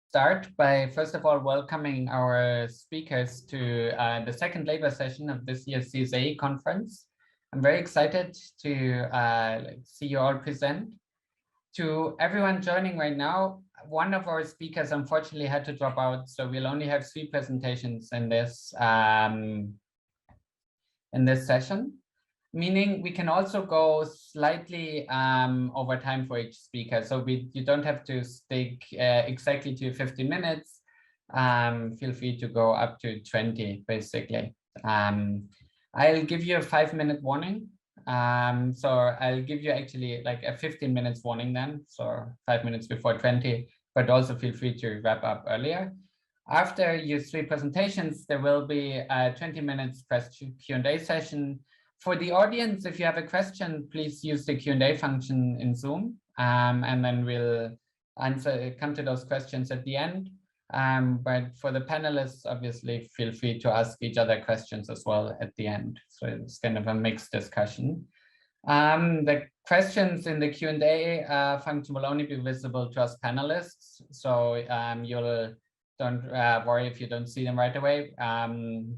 start by, first of all, welcoming our speakers to the second labor session of this year's CSAE conference. I'm very excited to see you all present. To everyone joining right now, one of our speakers unfortunately had to drop out, so we'll only have 3 presentations in this session, meaning we can also go slightly over time for each speaker. So you don't have to stick exactly to 15 minutes. Feel free to go up to 20, basically. I'll give you a 5-minute warning. So I'll give you actually like a 15 minutes warning then, so 5 minutes before 20, but also feel free to wrap up earlier. After your 3 presentations, there will be a 20 minutes press Q&A session. For the audience, if you have a question, please use the Q&A function in Zoom, and then we'll come to those questions at the end. But for the panelists, obviously, feel free to ask each other questions as well at the end. So it's kind of a mixed discussion. The questions in the Q&A function will only be visible to us panelists. So don't worry if you don't see them right away.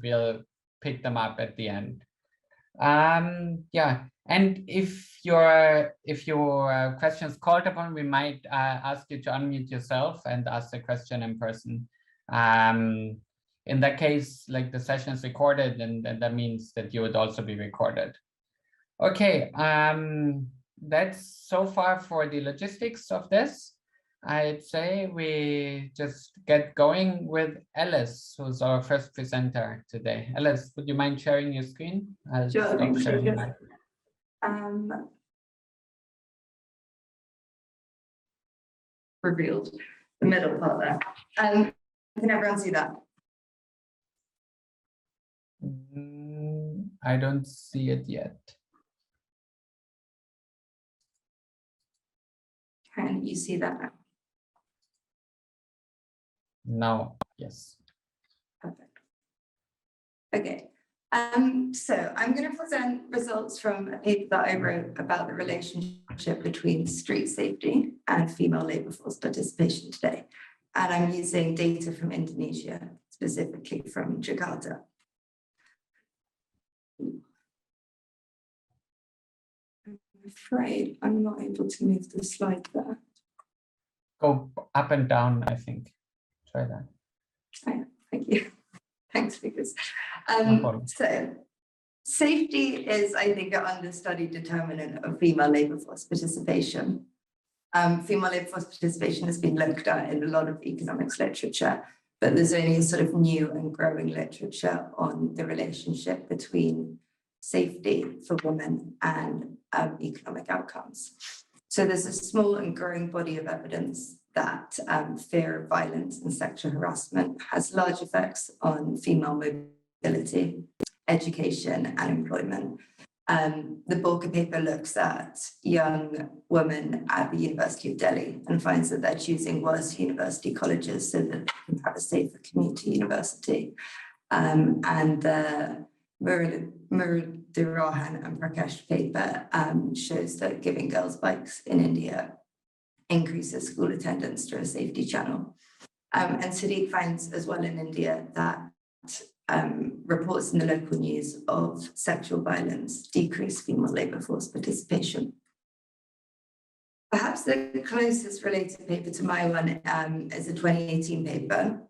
We'll pick them up at the end. Yeah, and if your question is called upon, we might ask you to unmute yourself and ask the question in person. In that case, like the session is recorded, and that means that you would also be recorded. Okay, that's so far for the logistics of this. I'd say we just get going with Alice, who's our first presenter today. Alice, would you mind sharing your screen? Sure. Revealed the middle part there. Can everyone see that? I don't see it yet. Can you see that now? No, yes. Perfect. Okay, so I'm going to present results from a paper that I wrote about the relationship between street safety and female labour force participation today. And I'm using data from Indonesia, specifically from Jakarta. I'm afraid I'm not able to move the slide there. Go up and down, I think. Try that. Oh, yeah, thank you. Thanks, Lukas. No so safety is, I think, an understudied determinant of female labour force participation. Female labour force participation has been looked at in a lot of economics literature, but there's only sort of new and growing literature on the relationship between safety for women and economic outcomes. So there's a small and growing body of evidence that fear of violence and sexual harassment has large effects on female mobility, education, and employment. The Borka paper looks at young women at the University of Delhi and finds that they're choosing worse university colleges so that they can have a safer community university. And the Murudirahan and Prakash paper shows that giving girls bikes in India increases school attendance through a safety channel. And Sadiq finds as well in India that reports in the local news of sexual violence decrease female labour force participation. Perhaps the closest related paper to my one is a 2018 paper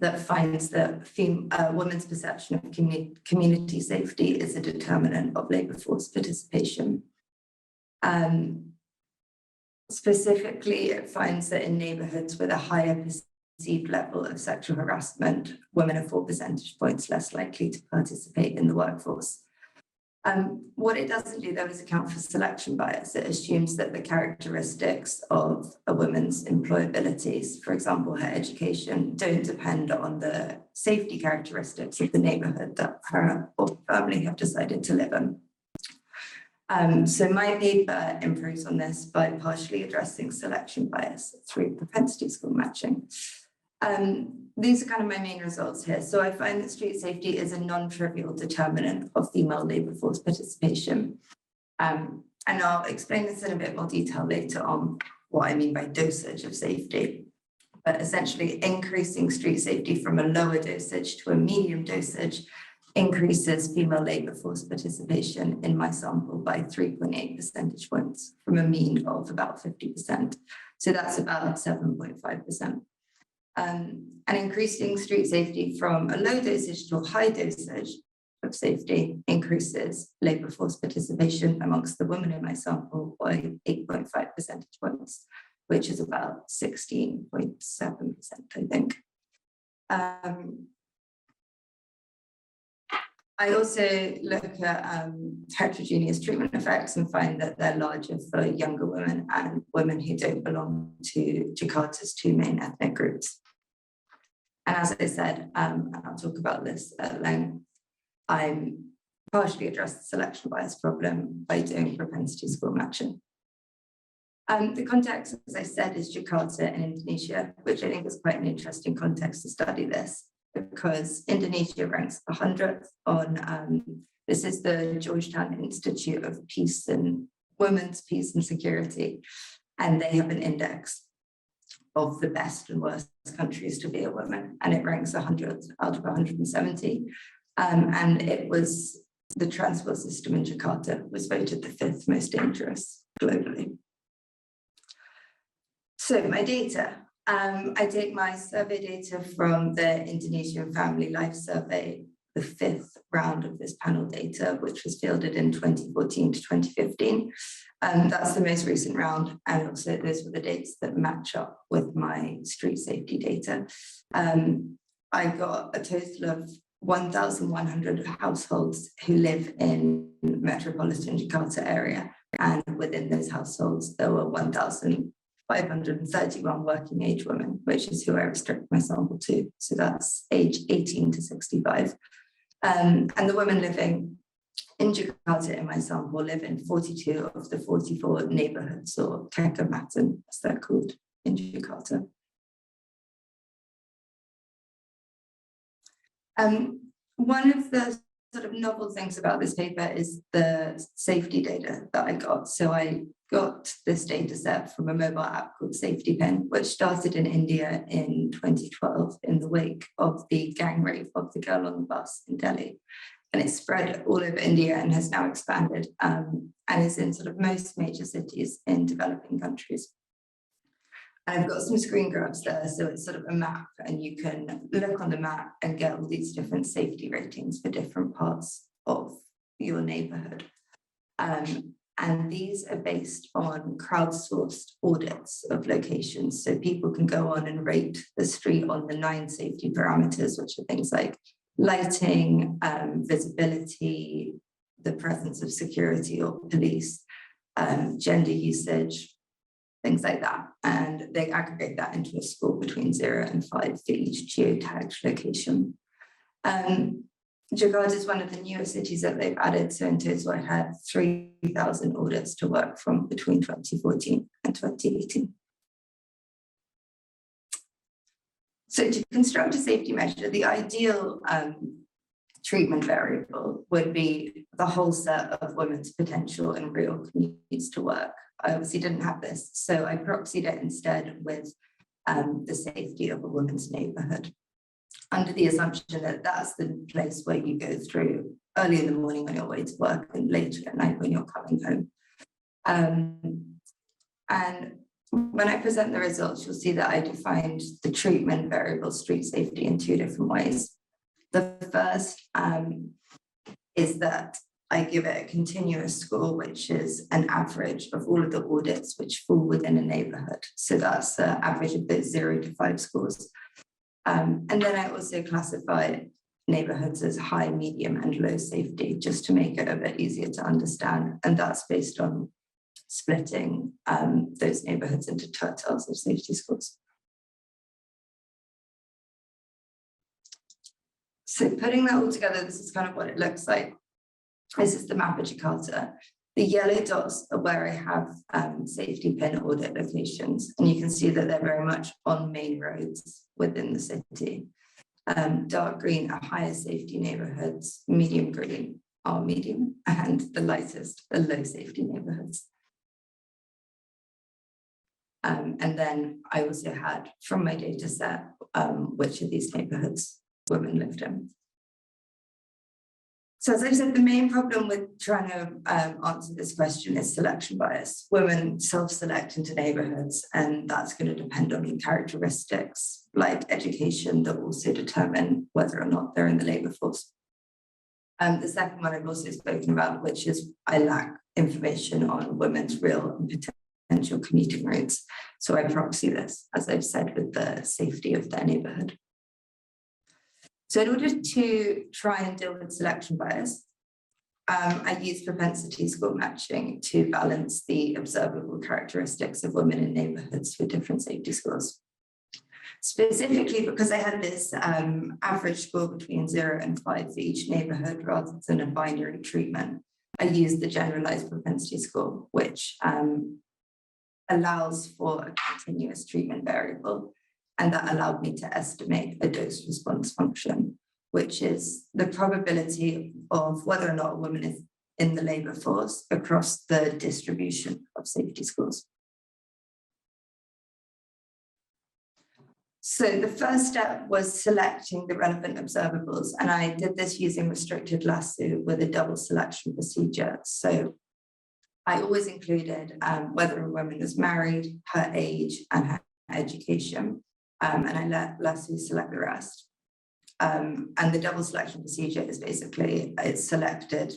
that finds that women's perception of community safety is a determinant of labour force participation. Specifically, it finds that in neighbourhoods with a higher perceived level of sexual harassment, women are 4 percentage points less likely to participate in the workforce. What it doesn't do, though, is account for selection bias. It assumes that the characteristics of a woman's employabilities, for example, her education, don't depend on the safety characteristics of the neighbourhood that her or family have decided to live in. So my paper improves on this by partially addressing selection bias through propensity score matching. These are kind of my main results here. So I find that street safety is a non-trivial determinant of female labour force participation. And I'll explain this in a bit more detail later on, what I mean by dosage of safety. but essentially increasing street safety from a lower dosage to a medium dosage increases female labour force participation in my sample by 3.8 percentage points from a mean of about 50%. So that's about 7.5%. And increasing street safety from a low dosage to a high dosage of safety increases labour force participation amongst the women in my sample by 8.5 percentage points, which is about 16.7%, I think. I also look at heterogeneous treatment effects and find that they're larger for younger women and women who don't belong to Jakarta's two main ethnic groups. And as I said, and I'll talk about this at length, I'm partially addressed the selection bias problem by doing propensity score matching. The context, as I said, is Jakarta in Indonesia, which I think is quite an interesting context to study this, because Indonesia ranks 100th on, this is the Georgetown Institute of Peace and Women's Peace and Security, and they have an index of the best and worst countries to be a woman, and it ranks 100th out of 170. And it was, the transport system in Jakarta was voted the 5th most dangerous globally. So my data, I take my survey data from the Indonesian Family Life Survey, the 5th round of this panel data, which was fielded in 2014 to 2015. That's the most recent round, and also those were the dates that match up with my street safety data. I got a total of 1,100 households who live in metropolitan Jakarta area, and within those households there were 1,531 working age women, which is who I restrict my sample to. So that's age 18 to 65. And the women living in Jakarta in my sample live in 42 of the 44 neighborhoods, or kecamatan, as they're called in Jakarta. One of the sort of novel things about this paper is the safety data that I got. So I got this data set from a mobile app called Safety Pin, which started in India in 2012 in the wake of the gang rape of the girl on the bus in Delhi. And it spread all over India and has now expanded, and is in sort of most major cities in developing countries. And I've got some screen grabs there, so it's sort of a map, and you can look on the map and get all these different safety ratings for different parts of your neighborhood. And these are based on crowdsourced audits of locations. So people can go on and rate the street on the 9 safety parameters, which are things like lighting, visibility, the presence of security or police, gender usage, things like that. And they aggregate that into a score between 0 and 5 for each geotagged location. Jakarta is one of the newer cities that they've added. So in total, I had 3,000 audits to work from between 2014 and 2018. So to construct a safety measure, the ideal treatment variable would be the whole set of women's potential and real commutes to work. I obviously didn't have this, so I proxied it instead with the safety of a woman's neighborhood, under the assumption that that's the place where you go through early in the morning on your way to work and later at night when you're coming home. And when I present the results, you'll see that I defined the treatment variable street safety in 2 different ways. The first is that I give it a continuous score, which is an average of all of the audits which fall within a neighborhood. So that's the average of those 0 to 5 scores. And then I also classify neighborhoods as high, medium, and low safety, just to make it a bit easier to understand. And that's based on splitting those neighborhoods into tertiles of safety scores. So putting that all together, this is kind of what it looks like. This is the map of Jakarta. The yellow dots are where I have safety pin audit locations, and you can see that they're very much on main roads within the city. Dark green are higher safety neighborhoods, medium green are medium, and the lightest are low safety neighborhoods. And then I also had from my data set, which of these neighborhoods women lived in. So as I said, the main problem with trying to answer this question is selection bias. Women self-select into neighborhoods, and that's going to depend on characteristics like education that also determine whether or not they're in the labor force. The second one I've also spoken about, which is I lack information on women's real and potential commuting routes. So I proxy this, as I've said, with the safety of their neighborhood. So in order to try and deal with selection bias, I use propensity score matching to balance the observable characteristics of women in neighborhoods with different safety scores. Specifically because I had this average score between 0 and 5 for each neighborhood rather than a binary treatment, I used the generalized propensity score, which allows for a continuous treatment variable. And that allowed me to estimate a dose response function, which is the probability of whether or not a woman is in the labor force across the distribution of safety scores. So the first step was selecting the relevant observables, and I did this using restricted lasso with a double selection procedure. So I always included whether a woman was married, her age, and her education. And I let lasso select the rest. And the double selection procedure is basically, it's selected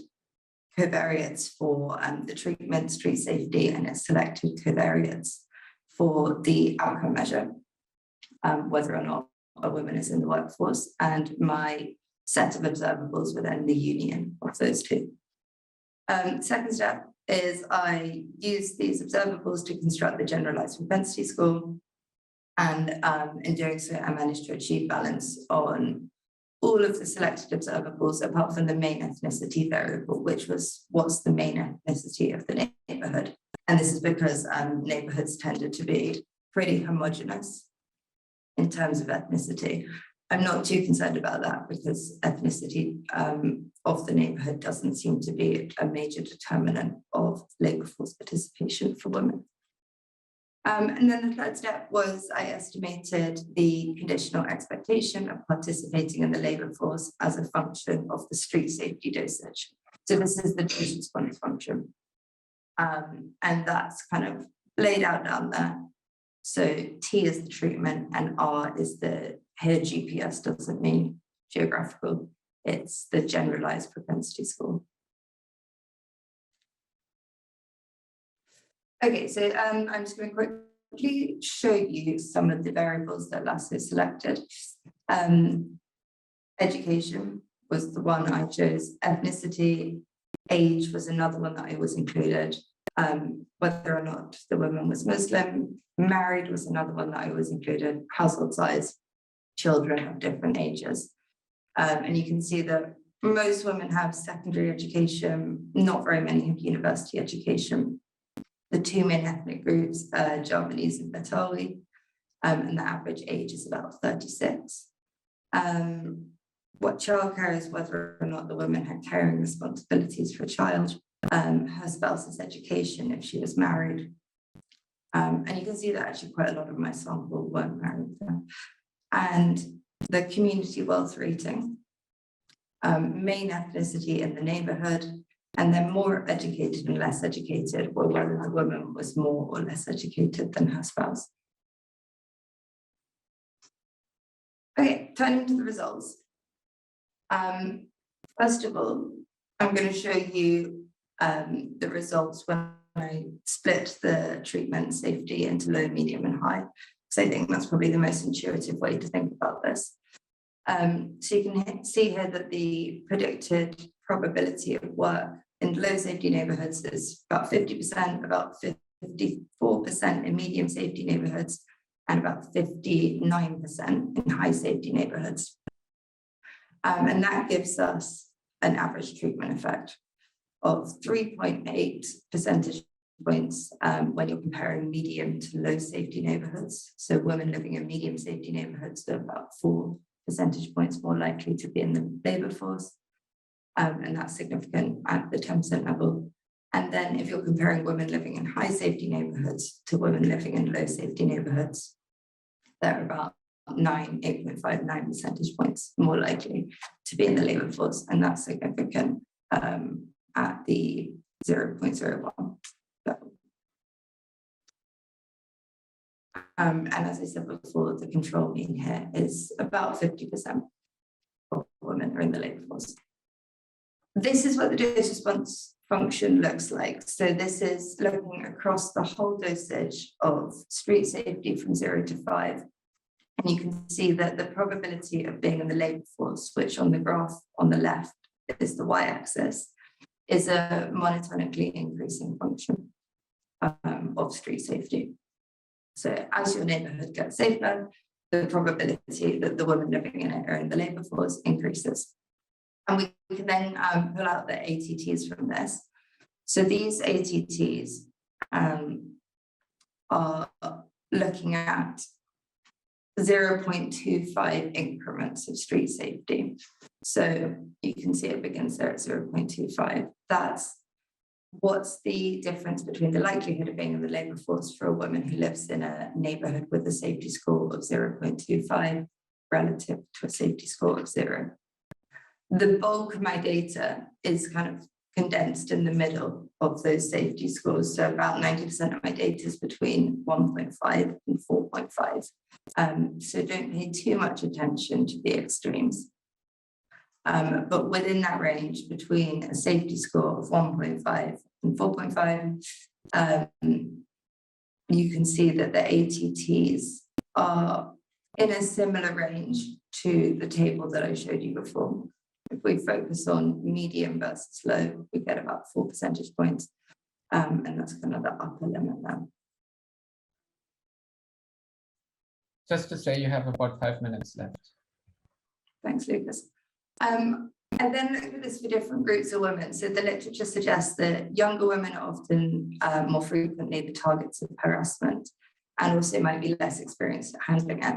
covariates for the treatment, street safety, and it's selected covariates for the outcome measure, whether or not a woman is in the workforce. And my set of observables were then the union of those two. Second step is I use these observables to construct the generalized propensity score. And in doing so, I managed to achieve balance on all of the selected observables, apart from the main ethnicity variable, which was what's the main ethnicity of the neighborhood. And this is because neighborhoods tended to be pretty homogenous in terms of ethnicity. I'm not too concerned about that because ethnicity of the neighborhood doesn't seem to be a major determinant of labor force participation for women. And then the third step was I estimated the conditional expectation of participating in the labor force as a function of the street safety dosage. So this is the dose response function. And that's kind of laid out down there. So T is the treatment and R is the, here GPS doesn't mean geographical, it's the generalized propensity score. Okay, so I'm just going to quickly show you some of the variables that Lasso selected. Education was the one I chose. Ethnicity, age was another one that I always included. Whether or not the woman was Muslim, married was another one that I always included. Household size, children of different ages. And you can see that most women have secondary education, not very many have university education. The two main ethnic groups are Javanese and Betawi, and the average age is about 36. What childcare is whether or not the woman had caring responsibilities for a child, her spouse's education if she was married. And you can see that actually quite a lot of my sample weren't married. And the community wealth rating, main ethnicity in the neighborhood, and then more educated and less educated, or whether the woman was more or less educated than her spouse. Okay, turning to the results. First of all, I'm going to show you the results when I split the treatment safety into low, medium, and high, because I think that's probably the most intuitive way to think about this. So you can see here that the predicted probability of work in low safety neighborhoods is about 50%, about 54% in medium safety neighborhoods, and about 59% in high safety neighborhoods. And that gives us an average treatment effect of 3.8 percentage points when you're comparing medium to low safety neighborhoods. So women living in medium safety neighborhoods are about 4 percentage points more likely to be in the labor force. And that's significant at the 10% level. And then if you're comparing women living in high safety neighborhoods to women living in low safety neighborhoods, they're about 8.59 percentage points more likely to be in the labor force. And that's significant at the 0.01 level. And as I said before, the control mean here is about 50% of women are in the labor force. This is what the dose response function looks like. So this is looking across the whole dosage of street safety from 0 to 5. And you can see that the probability of being in the labor force, which on the graph on the left is the y-axis, is a monotonically increasing function of street safety. So as your neighborhood gets safer, the probability that the women living in it are in the labor force increases. And we can then pull out the ATTs from this. So these ATTs are looking at 0.25 increments of street safety. So you can see it begins there at 0.25. That's what's the difference between the likelihood of being in the labor force for a woman who lives in a neighborhood with a safety score of 0.25 relative to a safety score of 0. The bulk of my data is kind of condensed in the middle of those safety scores. So about 90% of my data is between 1.5 and 4.5. So don't pay too much attention to the extremes. But within that range, between a safety score of 1.5 and 4.5, you can see that the ATTs are in a similar range to the table that I showed you before. If we focus on medium versus low, we get about 4 percentage points. And that's kind of the upper limit now. Just to say, you have about 5 minutes left. Thanks, Lucas. And then look at this for different groups of women. So the literature suggests that younger women are often more frequently the targets of harassment and also might be less experienced at handling it.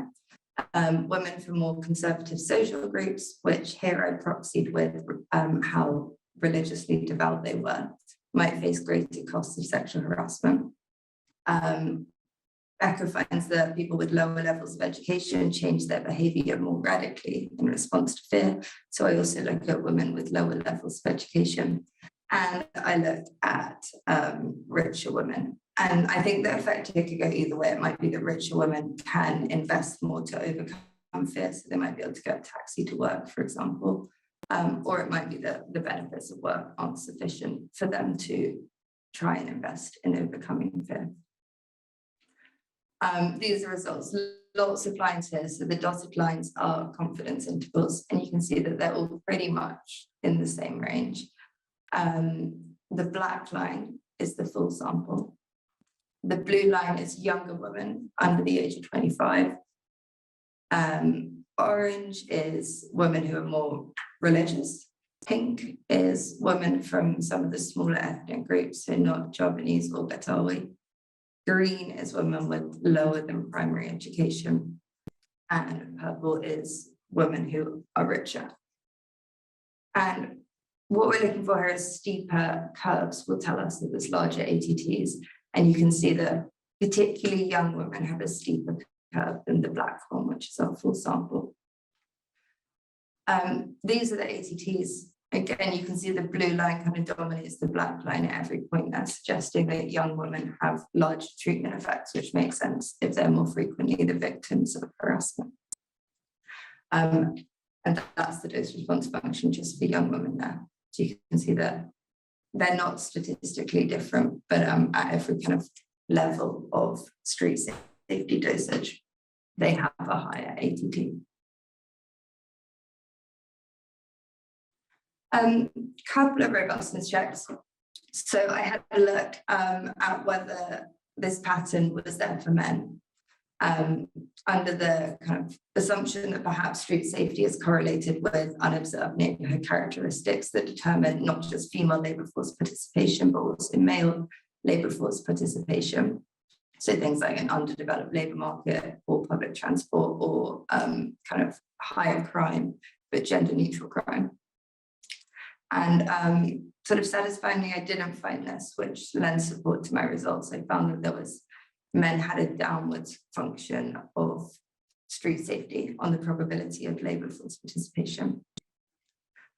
Women from more conservative social groups, which here I proxied with how religiously devout they were, might face greater costs of sexual harassment. Becker finds that people with lower levels of education change their behavior more radically in response to fear. So I also look at women with lower levels of education. And I looked at richer women. And I think the effect here could go either way. It might be that richer women can invest more to overcome fear. So they might be able to get a taxi to work, for example. Or it might be that the benefits of work aren't sufficient for them to try and invest in overcoming fear. These are results, lots of lines here. So the dotted lines are confidence intervals, and you can see that they're all pretty much in the same range. The black line is the full sample. The blue line is younger women under the age of 25. Orange is women who are more religious. Pink is women from some of the smaller ethnic groups, so not Javanese or Betawi. Green is women with lower than primary education, and purple is women who are richer. And what we're looking for here is steeper curves will tell us that there's larger ATTs, and you can see that particularly young women have a steeper curve than the black one, which is our full sample. These are the ATTs. Again, you can see the blue line kind of dominates the black line at every point there, suggesting that young women have large treatment effects, which makes sense if they're more frequently the victims of harassment. And that's the dose response function just for young women there. So you can see that they're not statistically different, but at every kind of level of street safety dosage, they have a higher ATT. Couple of robustness checks. So I had a look at whether this pattern was there for men under the kind of assumption that perhaps street safety is correlated with unobserved neighborhood characteristics that determine not just female labor force participation, but also male labor force participation. So things like an underdeveloped labor market or public transport or kind of higher crime, but gender neutral crime. And sort of satisfyingly, I didn't find this, which lends support to my results. I found that men had a downwards function of street safety on the probability of labour force participation.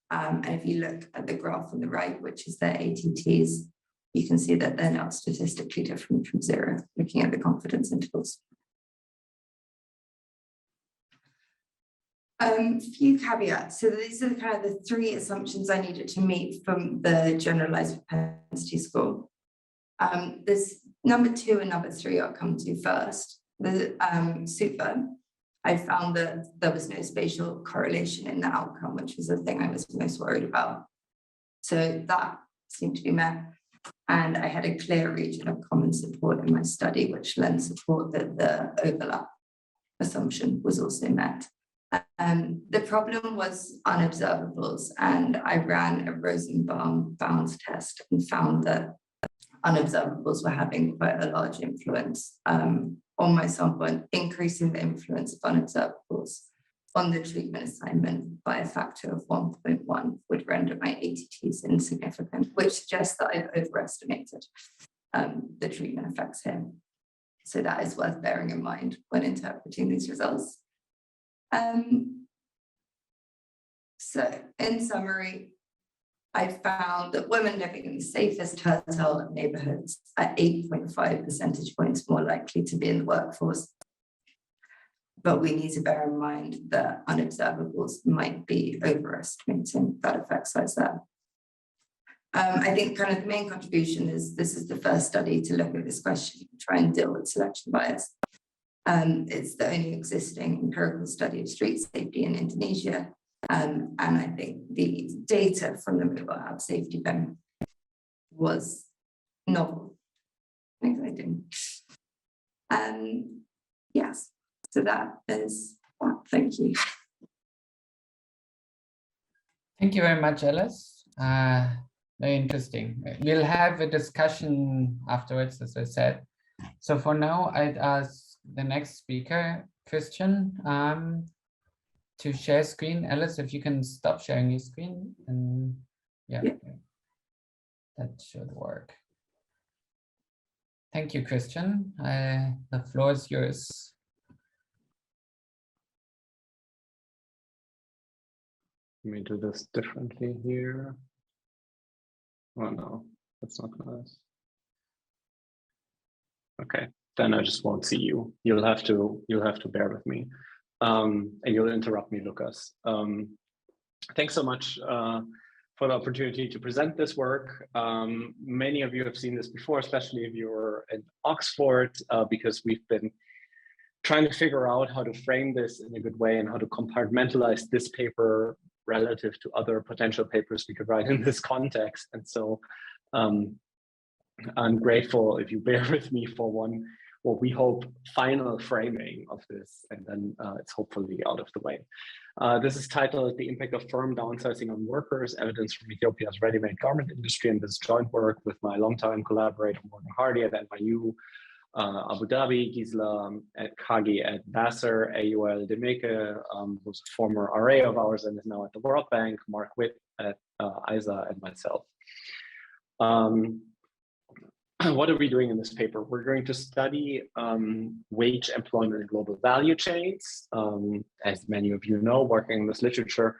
And if you look at the graph on the right, which is their ATTs, you can see that they're not statistically different from zero, looking at the confidence intervals. Few caveats. So these are kind of the three assumptions I needed to meet from the generalized propensity score. There's number 2 and number 3 I'll come to first. The super, I found that there was no spatial correlation in the outcome, which was the thing I was most worried about. So that seemed to be met. And I had a clear region of common support in my study, which lends support that the overlap assumption was also met. The problem was unobservables, and I ran a Rosenbaum bounds test and found that unobservables were having quite a large influence on my sample, and increasing the influence of unobservables on the treatment assignment by a factor of 1.1 would render my ATTs insignificant, which suggests that I've overestimated the treatment effects here. So that is worth bearing in mind when interpreting these results. So in summary, I found that women living in the safest tertile neighborhoods are 8.5 percentage points more likely to be in the workforce. But we need to bear in mind that unobservables might be overestimating that effect size there. I think kind of the main contribution is this is the first study to look at this question and try and deal with selection bias. It's the only existing empirical study of street safety in Indonesia. And I think the data from the mobile app safety ben was novel, exciting. Yes, so that is that. Thank you. Thank you very much, Alice. Very interesting. We'll have a discussion afterwards, as I said. So for now, I'd ask the next speaker, Christian, to share screen. Alice, if you can stop sharing your screen, and yeah. That should work. Thank you, Christian. The floor is yours. Let me do this differently here. Oh no, that's not nice. Okay, then I just won't see you. You'll have to bear with me, and you'll interrupt me, Lukas. Thanks so much for the opportunity to present this work. Many of you have seen this before, especially if you're in Oxford, because we've been trying to figure out how to frame this in a good way and how to compartmentalize this paper relative to other potential papers we could write in this context. And so I'm grateful if you bear with me for what we hope final framing of this, and then it's hopefully out of the way. This is titled "The Impact of Firm Downsizing on Workers, Evidence from Ethiopia's Ready-Made Garment Industry," and this joint work with my longtime collaborator Morgan Hardy at NYU, Abu Dhabi, Gisela at Kagi at Vassar, AUL Demeke, who's a former RA of ours and is now at the World Bank, Mark Witt at ISA, and myself. What are we doing in this paper? We're going to study wage employment in global value chains. As many of you know, working in this literature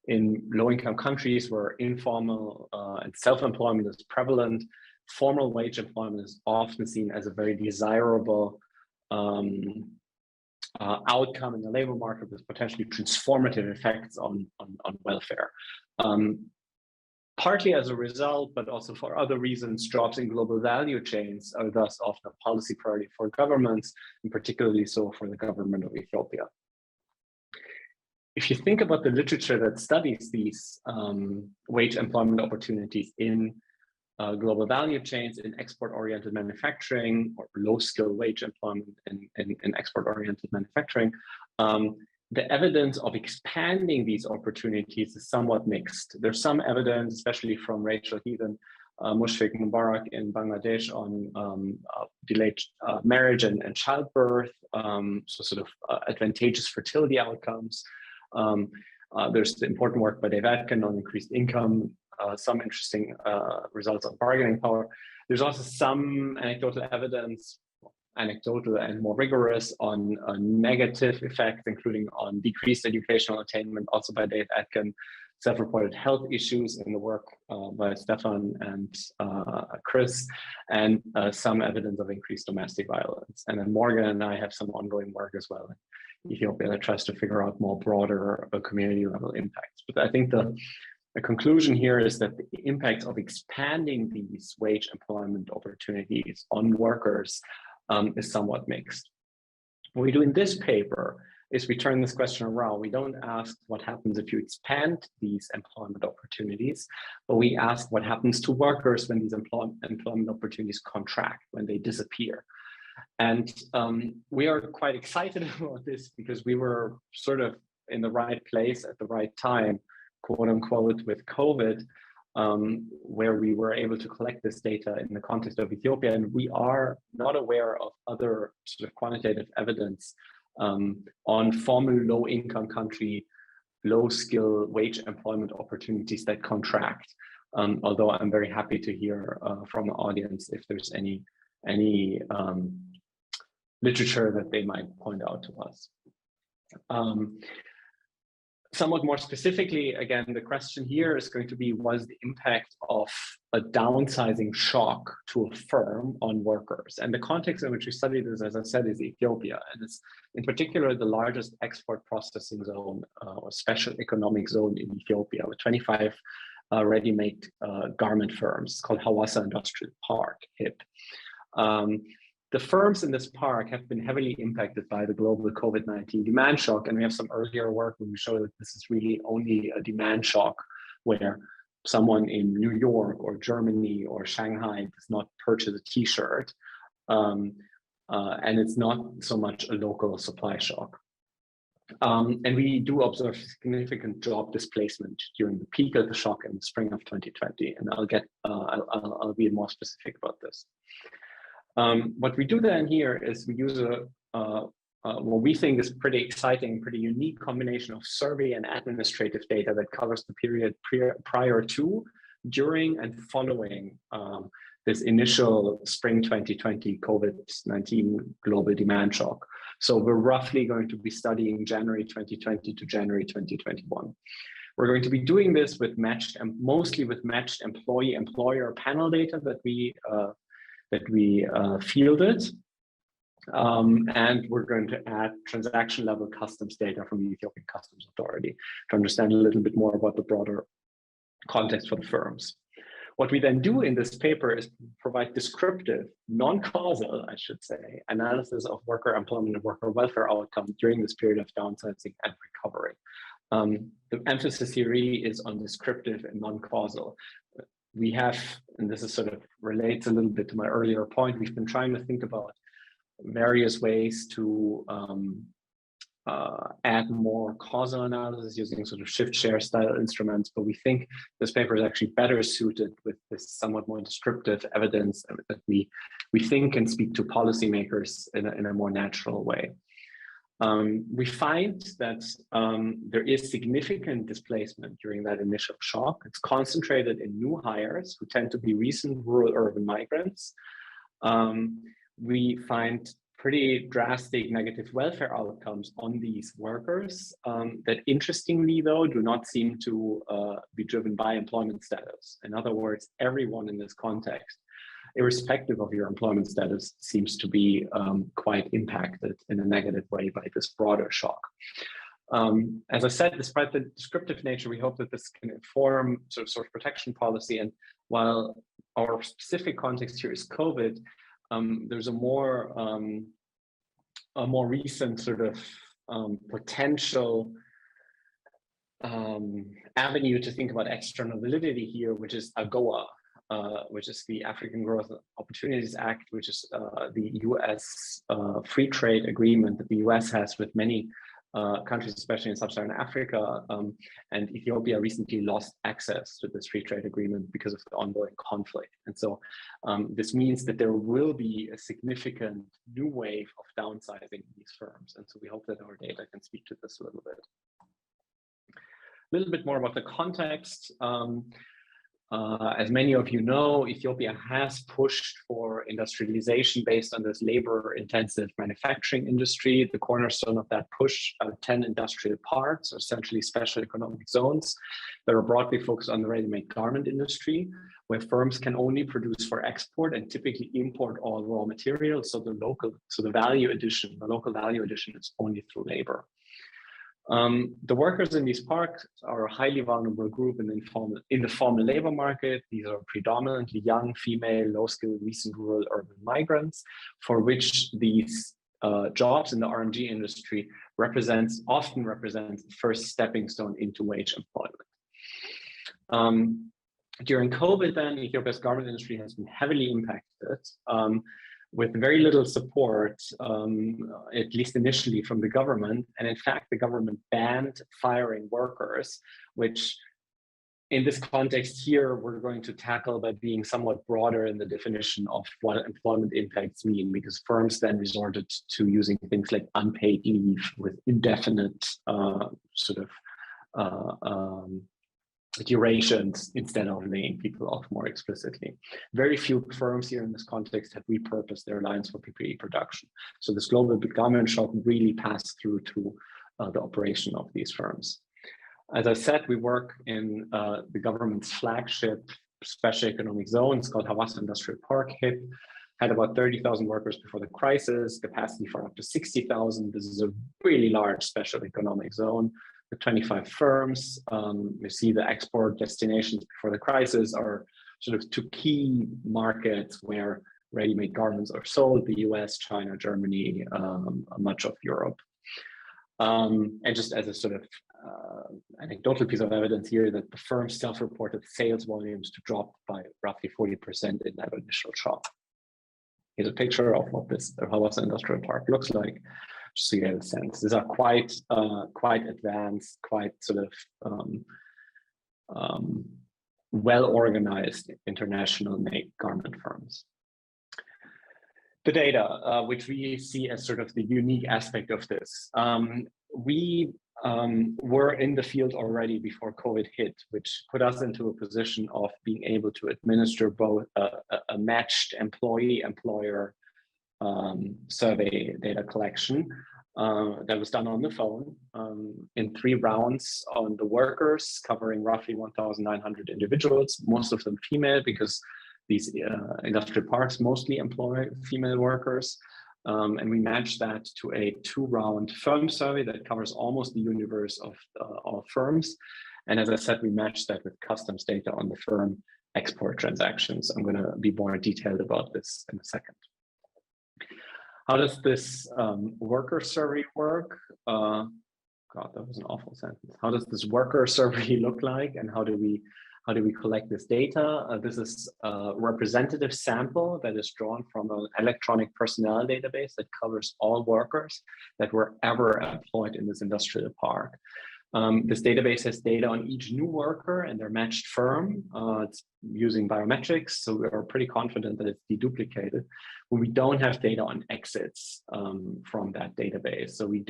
in low-income countries where informal and self-employment is prevalent, formal wage employment is often seen as a very desirable outcome in the labor market with potentially transformative effects on welfare. Partly as a result, but also for other reasons, jobs in global value chains are thus often a policy priority for governments, and particularly so for the government of Ethiopia. If you think about the literature that studies these wage employment opportunities in global value chains, in export-oriented manufacturing, or low-skill wage employment in export-oriented manufacturing, the evidence of expanding these opportunities is somewhat mixed. There's some evidence, especially from Rachel Heath and Mushfiq Mubarak in Bangladesh, on delayed marriage and childbirth, so sort of advantageous fertility outcomes. There's the important work by Dave Atkin on increased income some interesting results on bargaining power. There's also some anecdotal evidence, anecdotal and more rigorous, on negative effects, including on decreased educational attainment, also by Dave Atkin, self-reported health issues in the work by Stefan and Chris, and some evidence of increased domestic violence. And then Morgan and I have some ongoing work as well in Ethiopia that tries to figure out more broader community level impacts. But I think the conclusion here is that the impact of expanding these wage employment opportunities on workers is somewhat mixed. What we do in this paper is we turn this question around. We don't ask what happens if you expand these employment opportunities, but we ask what happens to workers when these employment opportunities contract, when they disappear. And we are quite excited about this because we were sort of in the right place at the right time, quote unquote, with COVID, where we were able to collect this data in the context of Ethiopia. And we are not aware of other sort of quantitative evidence on former low-income country, low-skill wage employment opportunities that contract. Although I'm very happy to hear from the audience if there's any literature that they might point out to us. Somewhat more specifically, again, the question here is going to be, what is the impact of a downsizing shock to a firm on workers? And the context in which we study this, as I said, is Ethiopia. And it's in particular the largest export processing zone or special economic zone in Ethiopia, with 25 ready-made garment firms. It's called Hawassa Industrial Park, HIP. The firms in this park have been heavily impacted by the global COVID-19 demand shock. And we have some earlier work where we show that this is really only a demand shock where someone in New York or Germany or Shanghai does not purchase a t-shirt. And it's not so much a local supply shock. And we do observe significant job displacement during the peak of the shock in the spring of 2020. And I'll be more specific about this. What we do then here is we use what we think is pretty exciting, pretty unique combination of survey and administrative data that covers the period prior to, during, and following this initial spring 2020 COVID-19 global demand shock. So we're roughly going to be studying January 2020 to January 2021. We're going to be doing this with mostly with matched employee-employer panel data that we fielded, and we're going to add transaction level customs data from the Ethiopian Customs Authority to understand a little bit more about the broader context for the firms. What we then do in this paper is provide descriptive, non-causal, I should say, analysis of worker employment and worker welfare outcomes during this period of downsizing and recovery. The emphasis here really is on descriptive and non-causal. We have, and this is sort of relates a little bit to my earlier point, we've been trying to think about various ways to add more causal analysis using sort of shift share style instruments, but we think this paper is actually better suited with this somewhat more descriptive evidence that we think can speak to policymakers in a more natural way. We find that there is significant displacement during that initial shock. It's concentrated in new hires who tend to be recent rural urban migrants. We find pretty drastic negative welfare outcomes on these workers that interestingly though do not seem to be driven by employment status. In other words, everyone in this context, irrespective of your employment status, seems to be quite impacted in a negative way by this broader shock. As I said, despite the descriptive nature, we hope that this can inform sort of protection policy. And while our specific context here is COVID, there's a more recent sort of potential avenue to think about external validity here, which is AGOA, which is the African Growth Opportunities Act, which is the US free trade agreement that the US has with many countries, especially in sub-Saharan Africa, and Ethiopia recently lost access to this free trade agreement because of the ongoing conflict. And so this means that there will be a significant new wave of downsizing in these firms. And so we hope that our data can speak to this a little bit. A little bit more about the context. As many of you know, Ethiopia has pushed for industrialization based on this labor-intensive manufacturing industry. The cornerstone of that push are 10 industrial parks, or essentially special economic zones, that are broadly focused on the ready-made garment industry, where firms can only produce for export and typically import all raw materials. So the local value addition is only through labor. The workers in these parks are a highly vulnerable group in the formal labor market. These are predominantly young, female, low-skilled, recent rural urban migrants, for which these jobs in the RMG industry often represents the first stepping stone into wage employment. During COVID, then, Ethiopia's garment industry has been heavily impacted, with very little support, at least initially, from the government. And in fact, the government banned firing workers, which in this context here, we're going to tackle by being somewhat broader in the definition of what employment impacts mean, because firms then resorted to using things like unpaid leave with indefinite durations instead of laying people off more explicitly. Very few firms here in this context have repurposed their lines for PPE production. So this global garment shock really passed through to the operation of these firms. As I said, we work in the government's flagship special economic zone. It's called Hawaasa Industrial Park, HIP. Had about 30,000 workers before the crisis, capacity for up to 60,000. This is a really large special economic zone with 25 firms. You see the export destinations before the crisis are sort of two key markets where ready-made garments are sold: the US, China, Germany, much of Europe. And just as a sort of anecdotal piece of evidence here, that the firm self-reported sales volumes to drop by roughly 40% in that initial shock. Here's a picture of what this Hawaasa Industrial Park looks like, just so you get a sense. These are quite advanced, quite sort of well-organized international made garment firms. The data, which we see as sort of the unique aspect of this. We were in the field already before COVID hit, which put us into a position of being able to administer both a matched employee-employer survey data collection that was done on the phone in 3 rounds on the workers, covering roughly 1,900 individuals, most of them female, because these industrial parks mostly employ female workers. And we matched that to a 2-round firm survey that covers almost the universe of all firms. And as I said, we matched that with customs data on the firm export transactions. I'm going to be more detailed about this in a second. How does this worker survey work? God, that was an awful sentence. How does this worker survey look like, and how do we collect this data? This is a representative sample that is drawn from an electronic personnel database that covers all workers that were ever employed in this industrial park. This database has data on each new worker and their matched firm. It's using biometrics, so we are pretty confident that it's deduplicated. But we don't have data on exits from that database. So we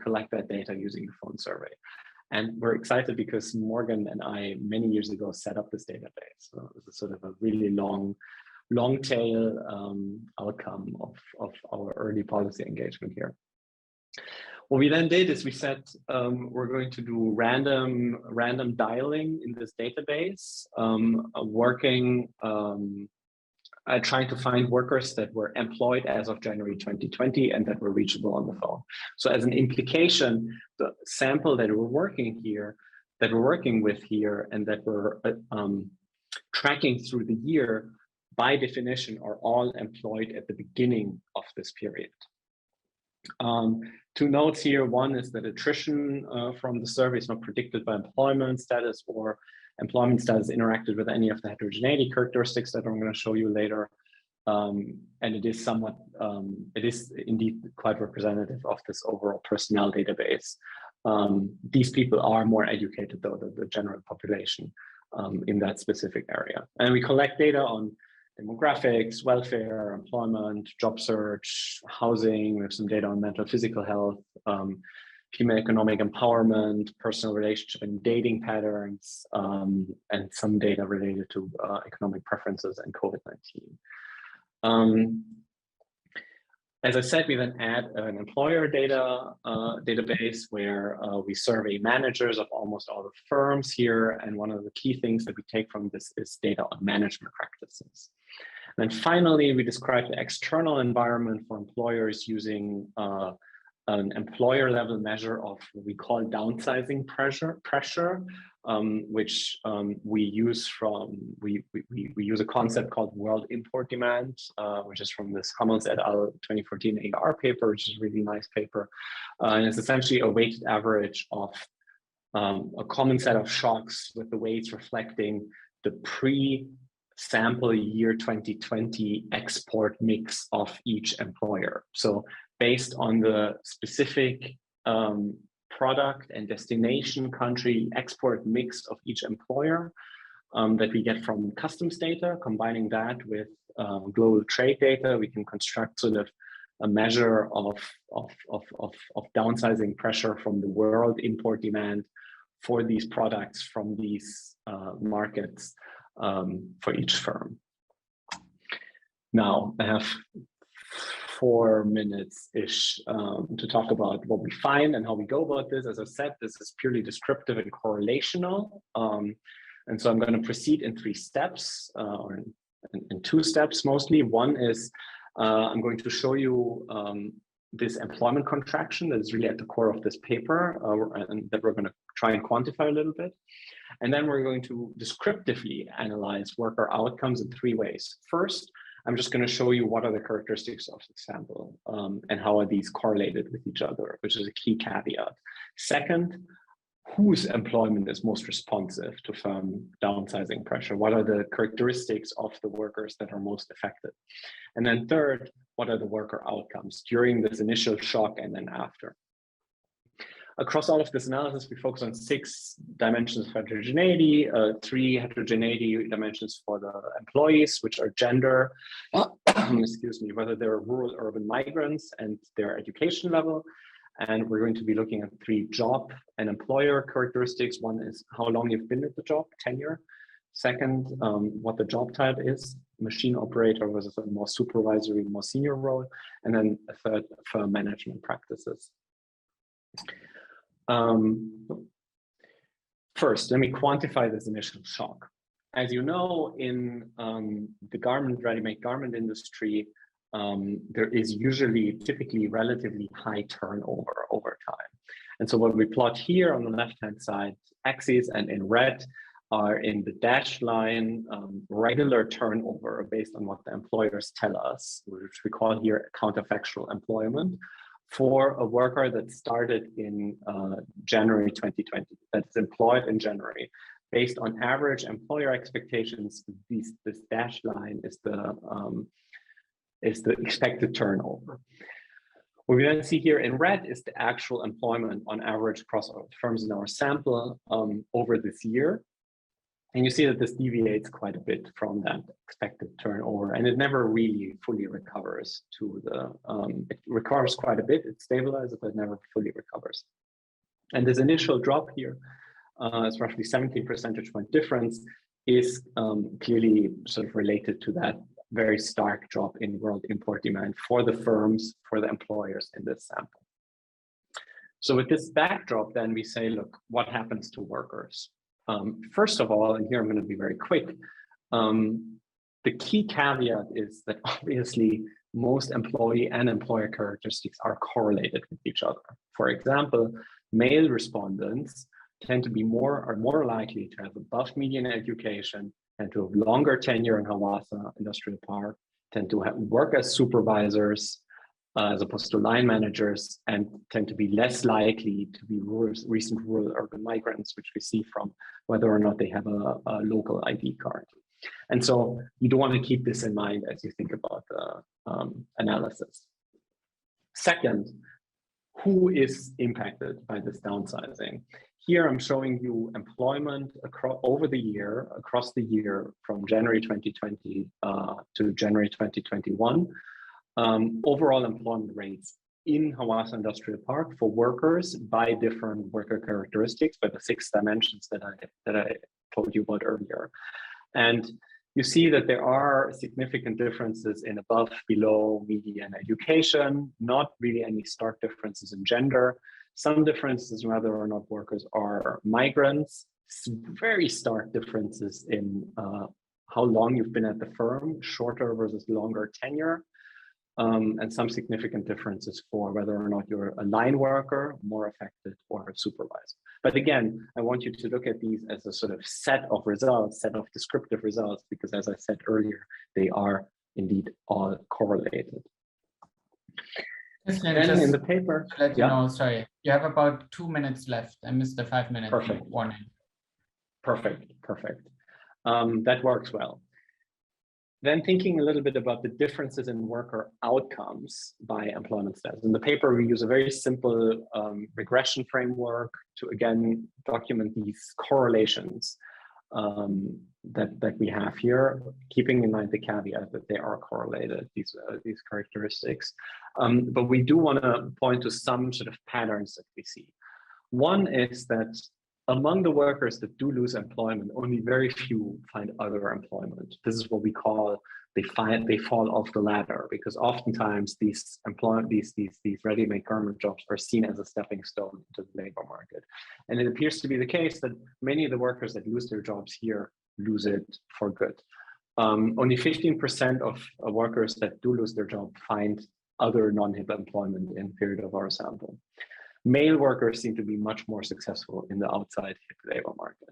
collect that data using the phone survey. And we're excited because Morgan and I, many years ago, set up this database. So this is sort of a really long tail outcome of our early policy engagement here. What we then did is we said we're going to do random dialing in this database, trying to find workers that were employed as of January 2020 and that were reachable on the phone. So as an implication, the sample that we're working with here, and that we're tracking through the year, by definition, are all employed at the beginning of this period. 2 notes here. One is that attrition from the survey is not predicted by employment status or employment status interacted with any of the heterogeneity characteristics that I'm going to show you later. And it is indeed quite representative of this overall personnel database. These people are more educated though than the general population in that specific area. And we collect data on demographics, welfare, employment, job search, housing. We have some data on mental, physical health. female economic empowerment, personal relationship and dating patterns, and some data related to economic preferences and COVID-19. As I said, we then add an employer data database where we survey managers of almost all the firms here. And one of the key things that we take from this is data on management practices. And then finally, we describe the external environment for employers using an employer level measure of what we call downsizing pressure, which we use a concept called world import demand, which is from this Hensel et al. 2014 AR paper, which is a really nice paper. And it's essentially a weighted average of a common set of shocks with the weights reflecting the pre-sample year 2020 export mix of each employer. So based on the specific product and destination country export mix of each employer that we get from customs data, combining that with global trade data, we can construct sort of a measure of downsizing pressure from the world import demand for these products from these markets for each firm. Now, I have 4 minutes-ish to talk about what we find and how we go about this. As I said, this is purely descriptive and correlational. And so I'm going to proceed in 3 steps, or in 2 steps mostly. One is I'm going to show you this employment contraction that is really at the core of this paper, and that we're going to try and quantify a little bit. And then we're going to descriptively analyze worker outcomes in 3 ways. First, I'm just going to show you what are the characteristics of the sample and how are these correlated with each other, which is a key caveat. Second, whose employment is most responsive to firm downsizing pressure? What are the characteristics of the workers that are most affected? And then third, what are the worker outcomes during this initial shock and then after? Across all of this analysis, we focus on 6 dimensions of heterogeneity, 3 heterogeneity dimensions for the employees, which are gender, excuse me, whether they're rural urban migrants and their education level. And we're going to be looking at 3 job and employer characteristics. One is how long you've been at the job, tenure. Second, what the job type is, machine operator versus a more supervisory, more senior role. And then a third, firm management practices. First, let me quantify this initial shock. As you know, in the ready-made garment industry, there is typically relatively high turnover over time. And so what we plot here on the left-hand side axis and in red are in the dashed line regular turnover based on what the employers tell us, which we call here counterfactual employment, for a worker that started in January 2020, that's employed in January. Based on average employer expectations, this dashed line is the expected turnover. What we then see here in red is the actual employment on average across firms in our sample over this year. And you see that this deviates quite a bit from that expected turnover, and it never really fully recovers to the, it recovers quite a bit, it stabilizes, but never fully recovers. And this initial drop here, it's roughly 17 percentage point difference, is clearly sort of related to that very stark drop in world import demand for the firms, for the employers in this sample. So with this backdrop, then we say, look, what happens to workers? First of all, and here I'm going to be very quick, the key caveat is that obviously most employee and employer characteristics are correlated with each other. For example, male respondents tend to be more likely to have above median education, tend to have longer tenure in Hawassa Industrial Park, tend to work as supervisors as opposed to line managers, and tend to be less likely to be recent rural urban migrants, which we see from whether or not they have a local ID card. And so you do want to keep this in mind as you think about the analysis. Second, who is impacted by this downsizing? Here I'm showing you employment over the year, across the year from January 2020 to January 2021. Overall employment rates in Hawassa Industrial Park for workers by different worker characteristics, by the 6 dimensions that I told you about earlier. And you see that there are significant differences in above, below, median education, not really any stark differences in gender, some differences in whether or not workers are migrants, very stark differences in how long you've been at the firm, shorter versus longer tenure, and some significant differences for whether or not you're a line worker, more affected, or a supervisor. But again, I want you to look at these as a sort of set of results, set of descriptive results, because as I said earlier, they are indeed all correlated. Then in the paper, let you know, sorry, you have about 2 minutes left. I missed the 5-minute warning. Perfect. That works well. Then thinking a little bit about the differences in worker outcomes by employment status. In the paper, we use a very simple regression framework to, again, document these correlations that we have here, keeping in mind the caveat that they are correlated, these characteristics. But we do want to point to some sort of patterns that we see. One is that among the workers that do lose employment, only very few find other employment. This is what we call they fall off the ladder, because oftentimes these ready-made garment jobs are seen as a stepping stone into the labor market. And it appears to be the case that many of the workers that lose their jobs here lose it for good. Only 15% of workers that do lose their job find other non-HIP employment in the period of our sample. Male workers seem to be much more successful in the outside HIP labor market.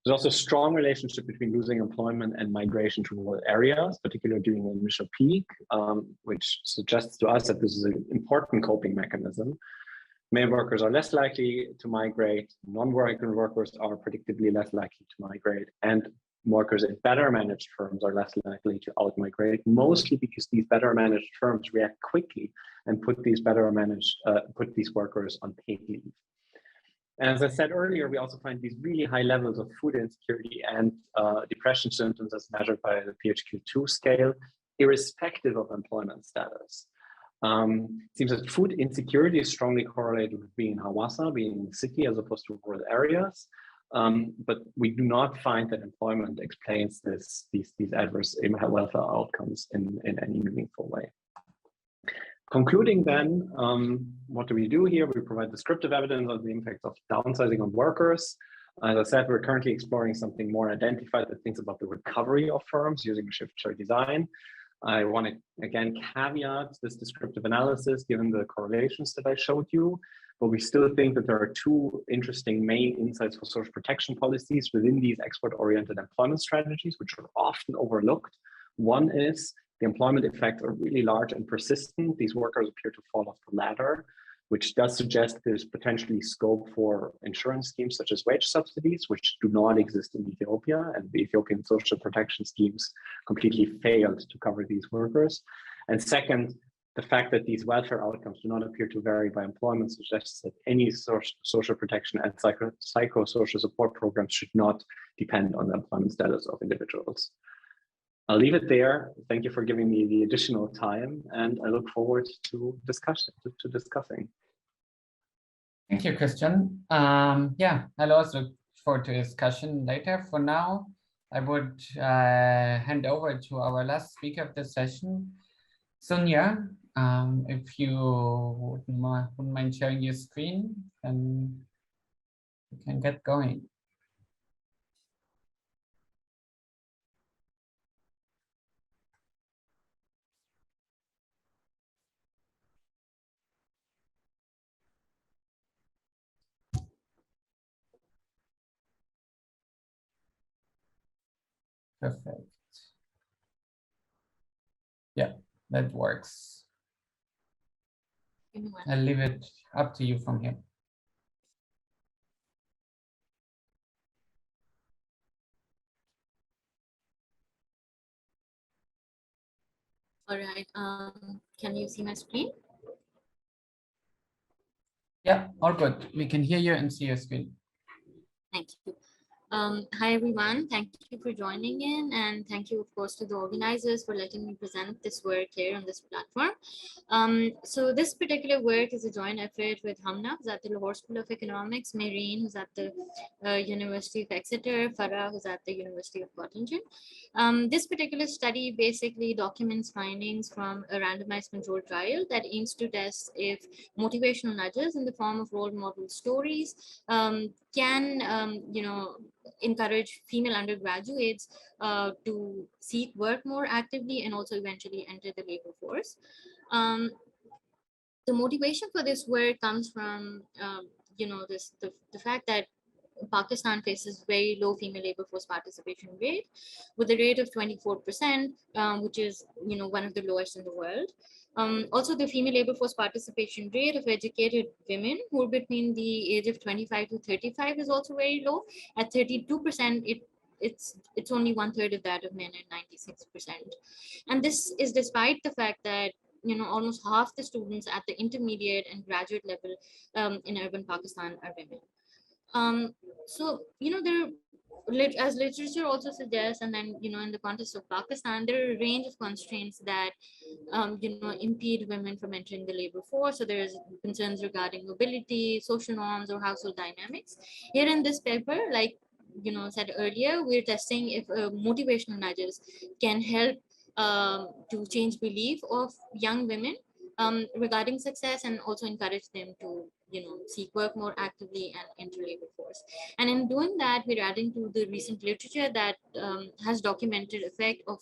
There's also a strong relationship between losing employment and migration to rural areas, particularly during the initial peak, which suggests to us that this is an important coping mechanism. Male workers are less likely to migrate, non-migrant workers are predictably less likely to migrate, and workers in better managed firms are less likely to out-migrate, mostly because these better managed firms react quickly and put these workers on paid leave. And as I said earlier, we also find these really high levels of food insecurity and depression symptoms as measured by the PHQ-2 scale, irrespective of employment status. It seems that food insecurity is strongly correlated with being in Hawassa, being in the city as opposed to rural areas. But we do not find that employment explains these adverse welfare outcomes in any meaningful way. Concluding then, what do we do here? We provide descriptive evidence of the impact of downsizing on workers. As I said, we're currently exploring something more identified that thinks about the recovery of firms using a shift share design. I want to, again, caveat this descriptive analysis given the correlations that I showed you, but we still think that there are 2 interesting main insights for social protection policies within these export-oriented employment strategies, which are often overlooked. One is the employment effects are really large and persistent. These workers appear to fall off the ladder, which does suggest there's potentially scope for insurance schemes such as wage subsidies, which do not exist in Ethiopia, and the Ethiopian social protection schemes completely failed to cover these workers. And second, the fact that these welfare outcomes do not appear to vary by employment suggests that any social protection and psychosocial support programs should not depend on the employment status of individuals. I'll leave it there. Thank you for giving me the additional time, and I look forward to discussing. Thank you, Christian. Yeah, I'll also look forward to discussion later. For now, I would hand over to our last speaker of the session, Zunia. If you wouldn't mind sharing your screen, then we can get going. Perfect. Yeah, that works. I'll leave it up to you from here. All right. Can you see my screen? Yeah, all good. We can hear you and see your screen. Thank you. Hi, everyone. Thank you for joining in, and thank you, of course, to the organizers for letting me present this work here on this platform. So this particular work is a joint effort with Hamna, who's at the Lahore School of Economics, Mehreen, who's at the University of Exeter, Farah, who's at the University of Göttingen. This particular study basically documents findings from a randomized controlled trial that aims to test if motivational nudges in the form of role model stories can, encourage female undergraduates to seek work more actively and also eventually enter the labor force. The motivation for this work comes from, the fact that Pakistan faces very low female labor force participation rate, with a rate of 24%, which is one of the lowest in the world. Also, the female labor force participation rate of educated women who are between the age of 25 to 35 is also very low. At 32%, it's only 1/3 of that of men at 96%. And this is despite the fact that almost half the students at the intermediate and graduate level in urban Pakistan are women. As literature also suggests, and then in the context of Pakistan, there are a range of constraints that impede women from entering the labor force. So there's concerns regarding mobility, social norms, or household dynamics. Here in this paper, like said earlier, we're testing if motivational nudges can help to change belief of young women regarding success, and also encourage them to seek work more actively and enter labor force. And in doing that, we're adding to the recent literature that has documented effect of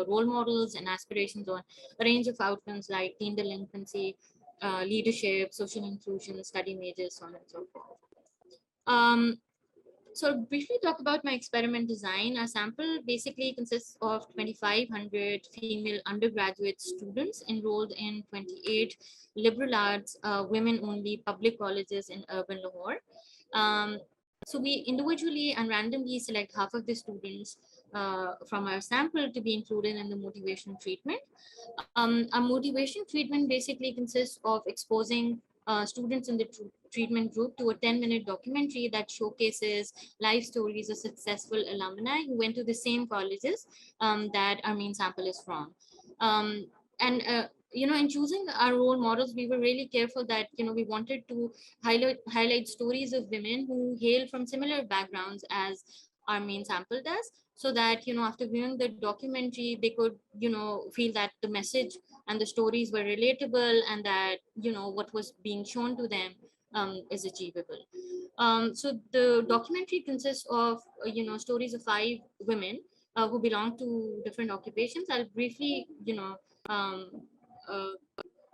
role models and aspirations on a range of outcomes like teen delinquency, leadership, social inclusion, study majors, so on and so forth. So I'll briefly talk about my experiment design. Our sample basically consists of 2,500 female undergraduate students enrolled in 28 liberal arts, women-only public colleges in urban Lahore. So we individually and randomly select half of the students from our sample to be included in the motivation treatment. Our motivation treatment basically consists of exposing students in the treatment group to a 10-minute documentary that showcases life stories of successful alumni who went to the same colleges that our main sample is from. In choosing our role models, we were really careful that we wanted to highlight stories of women who hail from similar backgrounds as our main sample does, so that after viewing the documentary, they could feel that the message and the stories were relatable, and that what was being shown to them is achievable. So the documentary consists of stories of 5 women who belong to different occupations. I'll briefly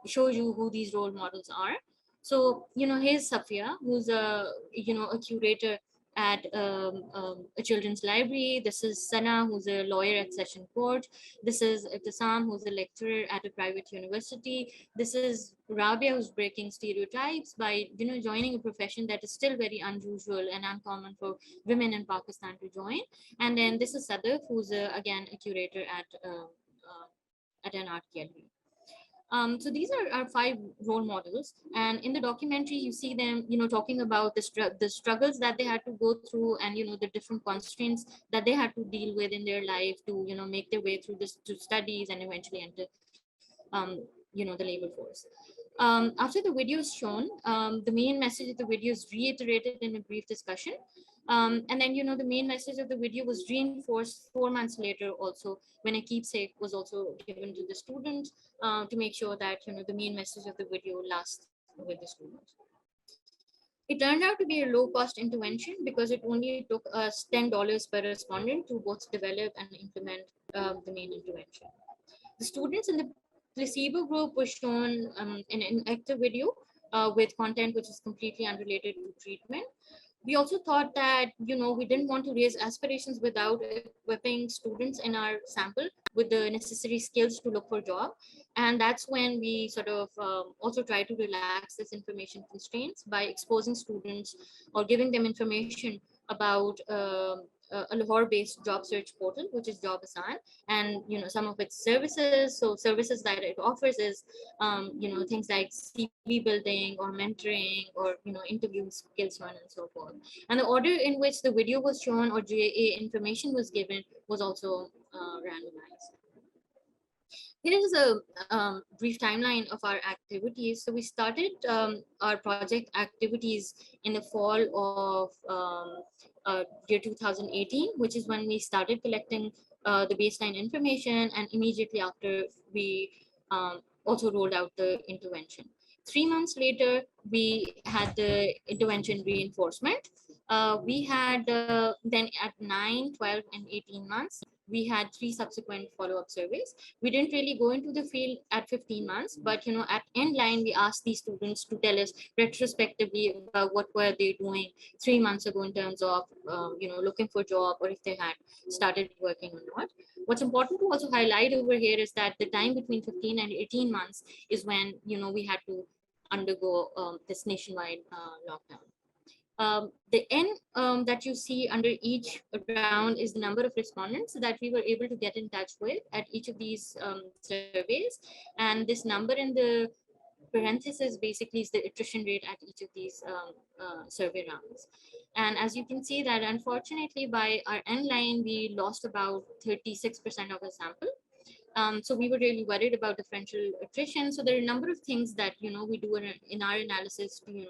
show you who these role models are. So here's Safia, who's a curator at a children's library. This is Sana, who's a lawyer at Session Court. This is Ittisam, who's a lecturer at a private university. This is Rabia, who's breaking stereotypes by joining a profession that is still very unusual and uncommon for women in Pakistan to join. And then this is Sadaf, who's again a curator at an art gallery. So these are our 5 role models, and in the documentary you see them talking about the struggles that they had to go through, and the different constraints that they had to deal with in their life to make their way through this to studies and eventually enter the labor force. After the video is shown, the main message of the video is reiterated in a brief discussion. And then, the main message of the video was reinforced 4 months later also, when a keepsake was also given to the students to make sure that, the main message of the video lasts with the students. It turned out to be a low-cost intervention because it only took us $10 per respondent to both develop and implement the main intervention. The students in the placebo group was shown in an active video with content which is completely unrelated to treatment. We also thought that, we didn't want to raise aspirations without equipping students in our sample with the necessary skills to look for a job. And that's when we sort of also try to relax this information constraints by exposing students or giving them information about a Lahore-based job search portal, which is Job Asan, and some of its services. So services that it offers is things like CV building or mentoring or interview skills one and so forth. And the order in which the video was shown or GA information was given was also randomized. Here is a brief timeline of our activities. So we started our project activities in the fall of year 2018, which is when we started collecting the baseline information, and immediately after we also rolled out the intervention. 3 months later, we had the intervention reinforcement. We had then at 9, 12, and 18 months, we had 3 subsequent follow-up surveys. We didn't really go into the field at 15 months, but at end line, we asked these students to tell us retrospectively about what were they doing 3 months ago in terms of looking for a job, or if they had started working or not. What's important to also highlight over here is that the time between 15 and 18 months is when we had to undergo this nationwide lockdown. The N that you see under each round is the number of respondents that we were able to get in touch with at each of these surveys. And this number in the parenthesis basically is the attrition rate at each of these survey rounds. And as you can see that unfortunately by our end line, we lost about 36% of the sample. So we were really worried about differential attrition. So there are a number of things that we do in our analysis to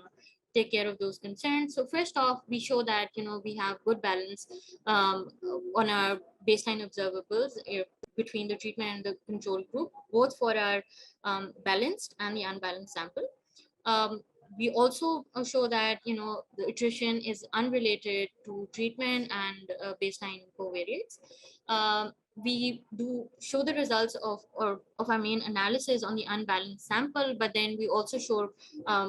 take care of those concerns. So first off, we show that we have good balance on our baseline observables between the treatment and the control group, both for our balanced and the unbalanced sample. We also show that the attrition is unrelated to treatment and baseline covariates. We do show the results of our main analysis on the unbalanced sample, but then we also show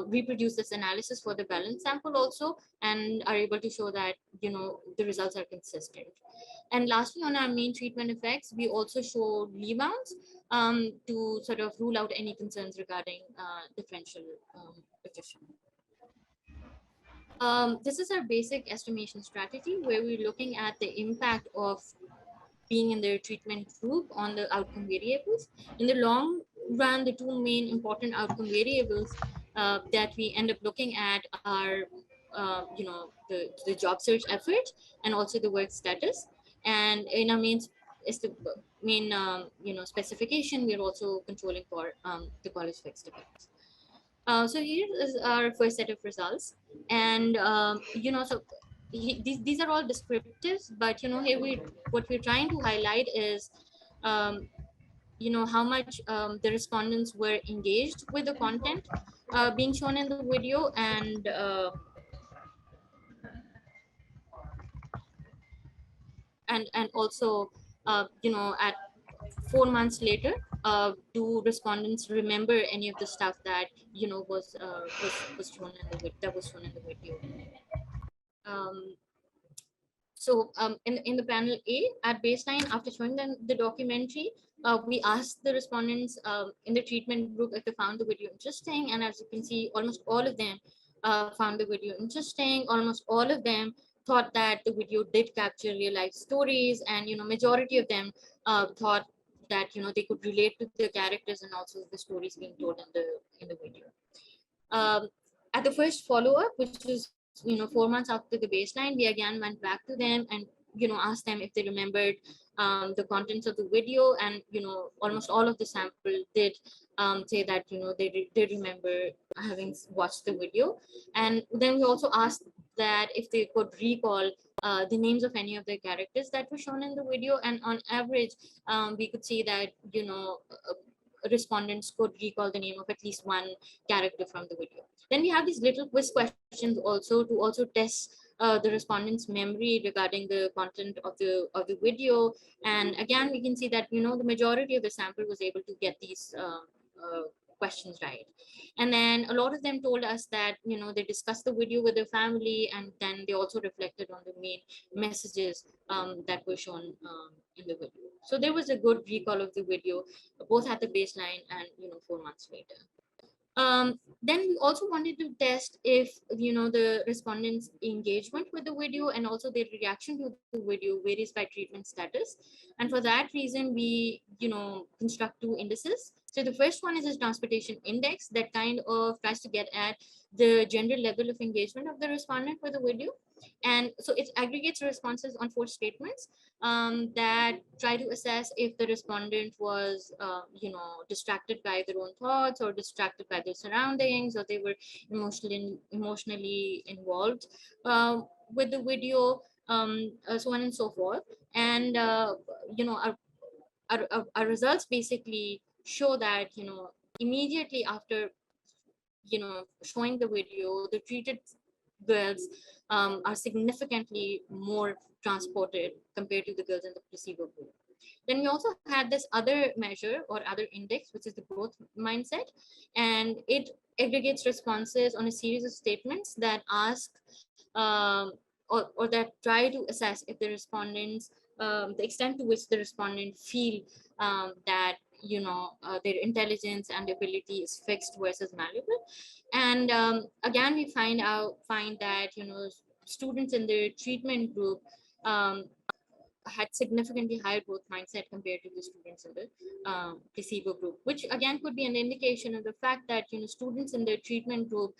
reproduce this analysis for the balanced sample also, and are able to show that the results are consistent. And lastly, on our main treatment effects, we also show rebounds to sort of rule out any concerns regarding differential attrition. This is our basic estimation strategy, where we're looking at the impact of being in the treatment group on the outcome variables. In the long run, the 2 main important outcome variables that we end up looking at are, the job search effort and also the work status. And in our main specification, we're also controlling for the college fixed effects. So here is our first set of results, and so these are all descriptives, but here what we're trying to highlight is how much the respondents were engaged with the content being shown in the video, and also at 4 months later, do respondents remember any of the stuff that was shown in the video? So in the panel A, at baseline, after showing them the documentary, we asked the respondents in the treatment group if they found the video interesting, and as you can see, almost all of them found the video interesting. Almost all of them thought that the video did capture real life stories, and majority of them thought that they could relate to the characters and also the stories being told in the video. At the first follow-up, which is 4 months after the baseline, we again went back to them and asked them if they remembered the contents of the video, and almost all of the sample did say that they remember having watched the video. And then we also asked that if they could recall the names of any of the characters that were shown in the video, and on average we could see that respondents could recall the name of at least one character from the video. Then we have these little quiz questions also to test the respondents' memory regarding the content of the video. And again, we can see that the majority of the sample was able to get these questions right. And then a lot of them told us that they discussed the video with their family, and then they also reflected on the main messages that were shown in the video. So there was a good recall of the video both at the baseline and 4 months later. Then we also wanted to test if, the respondents' engagement with the video and also their reaction to the video varies by treatment status. And for that reason, we, construct two indices. So the first one is a transportation index that kind of tries to get at the general level of engagement of the respondent with the video. And so it aggregates responses on 4 statements that try to assess if the respondent was, distracted by their own thoughts or distracted by their surroundings, or they were emotionally involved with the video, so on and so forth. And, our results basically show that, immediately after, showing the video, the treated girls are significantly more transported compared to the girls in the placebo group. Then we also had this other measure or other index, which is the growth mindset, and it aggregates responses on a series of statements that ask or that try to assess if the respondents, the extent to which the respondent feel that their intelligence and ability is fixed versus malleable. And again, we find that students in the treatment group had significantly higher growth mindset compared to the students in the placebo group, which again could be an indication of the fact that students in the treatment group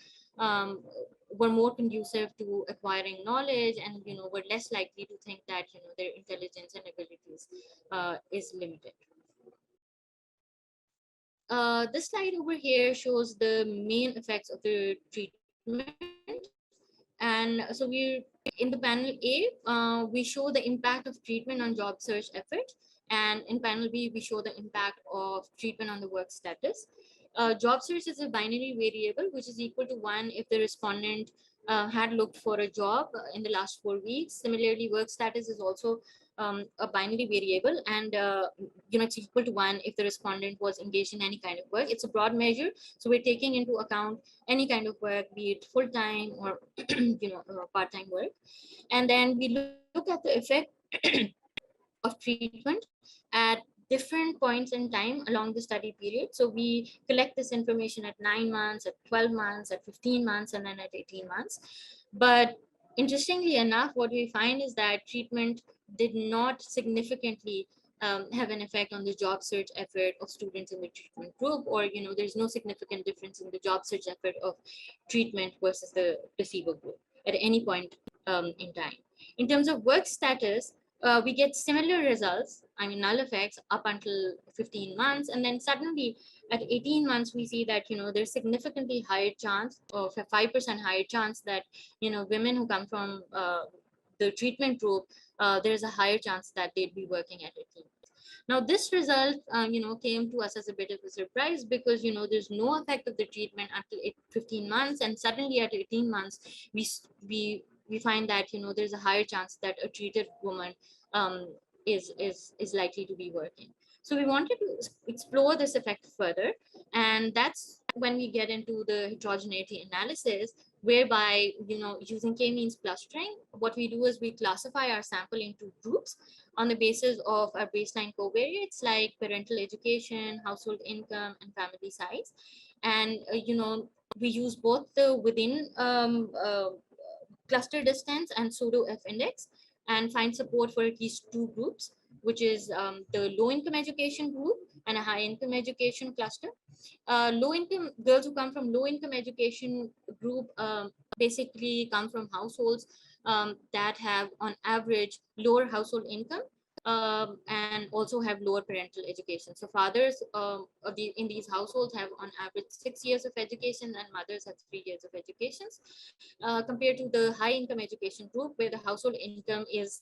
were more conducive to acquiring knowledge and were less likely to think that their intelligence and abilities is limited. This slide over here shows the main effects of the treatment. And so we're in the panel A, we show the impact of treatment on job search effort. And in panel B, we show the impact of treatment on the work status. Job search is a binary variable, which is equal to 1 if the respondent had looked for a job in the last 4 weeks. Similarly, work status is also a binary variable, and it's equal to 1 if the respondent was engaged in any kind of work. It's a broad measure, so we're taking into account any kind of work, be it full-time or part-time work. And then we look at the effect of treatment at different points in time along the study period. So we collect this information at 9 months, at 12 months, at 15 months, and then at 18 months. But interestingly enough, what we find is that treatment did not significantly have an effect on the job search effort of students in the treatment group, or there's no significant difference in the job search effort of treatment versus the placebo group at any point in time. In terms of work status, we get similar results, null effects up until 15 months. And then suddenly at 18 months, we see that, there's significantly higher chance, of a 5% higher chance that, women who come from the treatment group, there's a higher chance that they'd be working at 18. Now, this result, came to us as a bit of a surprise because, there's no effect of the treatment until 15 months. And suddenly at 18 months, we find that, there's a higher chance that a treated woman is likely to be working. So we wanted to explore this effect further. And that's when we get into the heterogeneity analysis, whereby, using k-means clustering, what we do is we classify our sample into groups on the basis of our baseline covariates like parental education, household income, and family size. And, we use both the within cluster distance and pseudo F index and find support for at least 2 groups, which is the low income education group and a high income education cluster. Low income girls who come from low income education group basically come from households that have on average lower household income and also have lower parental education. So fathers in these households have on average 6 years of education and mothers have 3 years of education, compared to the high income education group where the household income is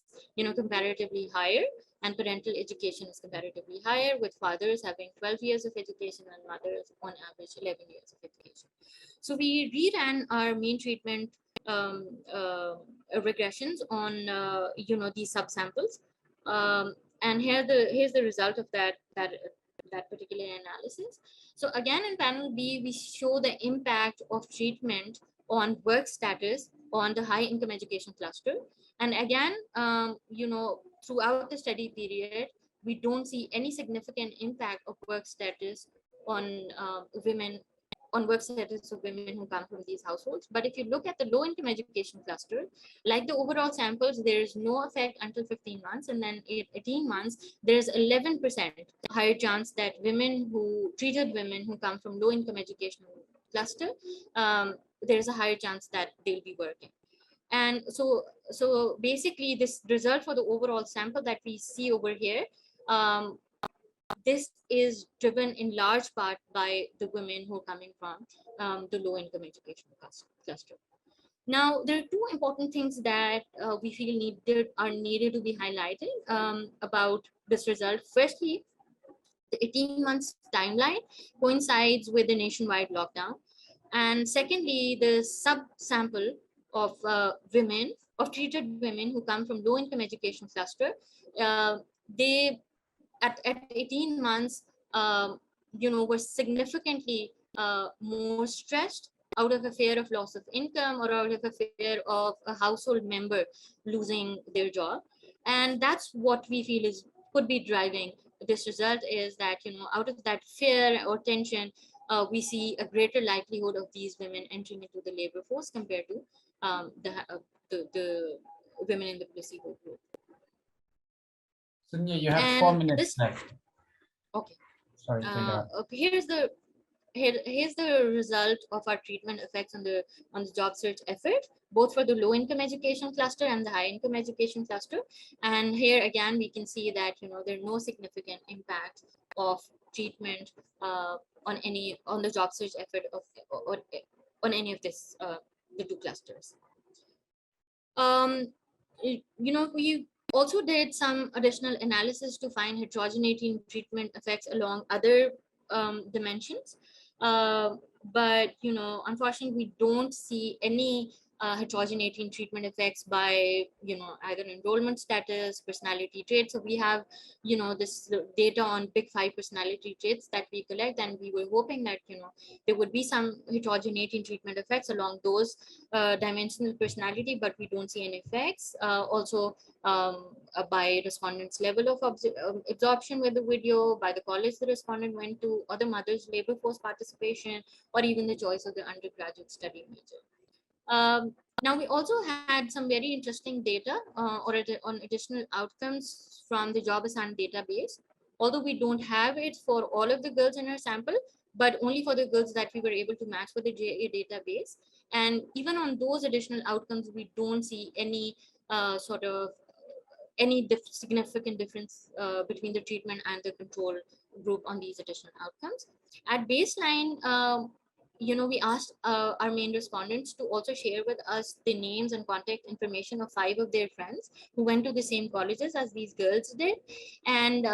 comparatively higher and parental education is comparatively higher, with fathers having 12 years of education and mothers on average 11 years of education. So we reran our mean treatment regressions on these subsamples, and here's the result of that particular analysis. So again, in panel B, we show the impact of treatment on work status on the high income education cluster. And again, throughout the study period, we don't see any significant impact of work status on women on work status of women who come from these households. But if you look at the low income education cluster, like the overall samples, there is no effect until 15 months. And then 18 months, there's 11% higher chance that treated women who come from low income educational cluster, there's a higher chance that they'll be working. And so basically this result for the overall sample that we see over here, this is driven in large part by the women who are coming from the low income education cluster. Now, there are two important things that we feel needed to be highlighted about this result. Firstly, the 18 months timeline coincides with the nationwide lockdown. And secondly, the subsample of treated women who come from low income education cluster, they at 18 months, were significantly more stressed out of a fear of loss of income or out of a fear of a household member losing their job. And that's what we feel could be driving this result, is that, out of that fear or tension, we see a greater likelihood of these women entering into the labor force compared to the women in the placebo group. Zunia, you have 4 minutes left. Okay. Sorry to interrupt. Okay, here's the result of our treatment effects on the job search effort, both for the low income education cluster and the high income education cluster. And here again, we can see that there are no significant impact of treatment on the job search effort on any of this the two clusters. We also did some additional analysis to find heterogeneity in treatment effects along other dimensions. But unfortunately, we don't see any heterogeneity in treatment effects by either enrollment status, personality traits. So we have this data on big 5 personality traits that we collect, and we were hoping that there would be some heterogeneity in treatment effects along those dimensional personality, but we don't see any effects. Also by respondents' level of absorption with the video, by the college the respondent went to, or the mother's labor force participation, or even the choice of the undergraduate study major. Now, we also had some very interesting data on additional outcomes from the job assigned database, although we don't have it for all of the girls in our sample, but only for the girls that we were able to match with the JA database. And even on those additional outcomes, we don't see any significant difference between the treatment and the control group on these additional outcomes. At baseline, we asked our main respondents to also share with us the names and contact information of 5 of their friends who went to the same colleges as these girls did. And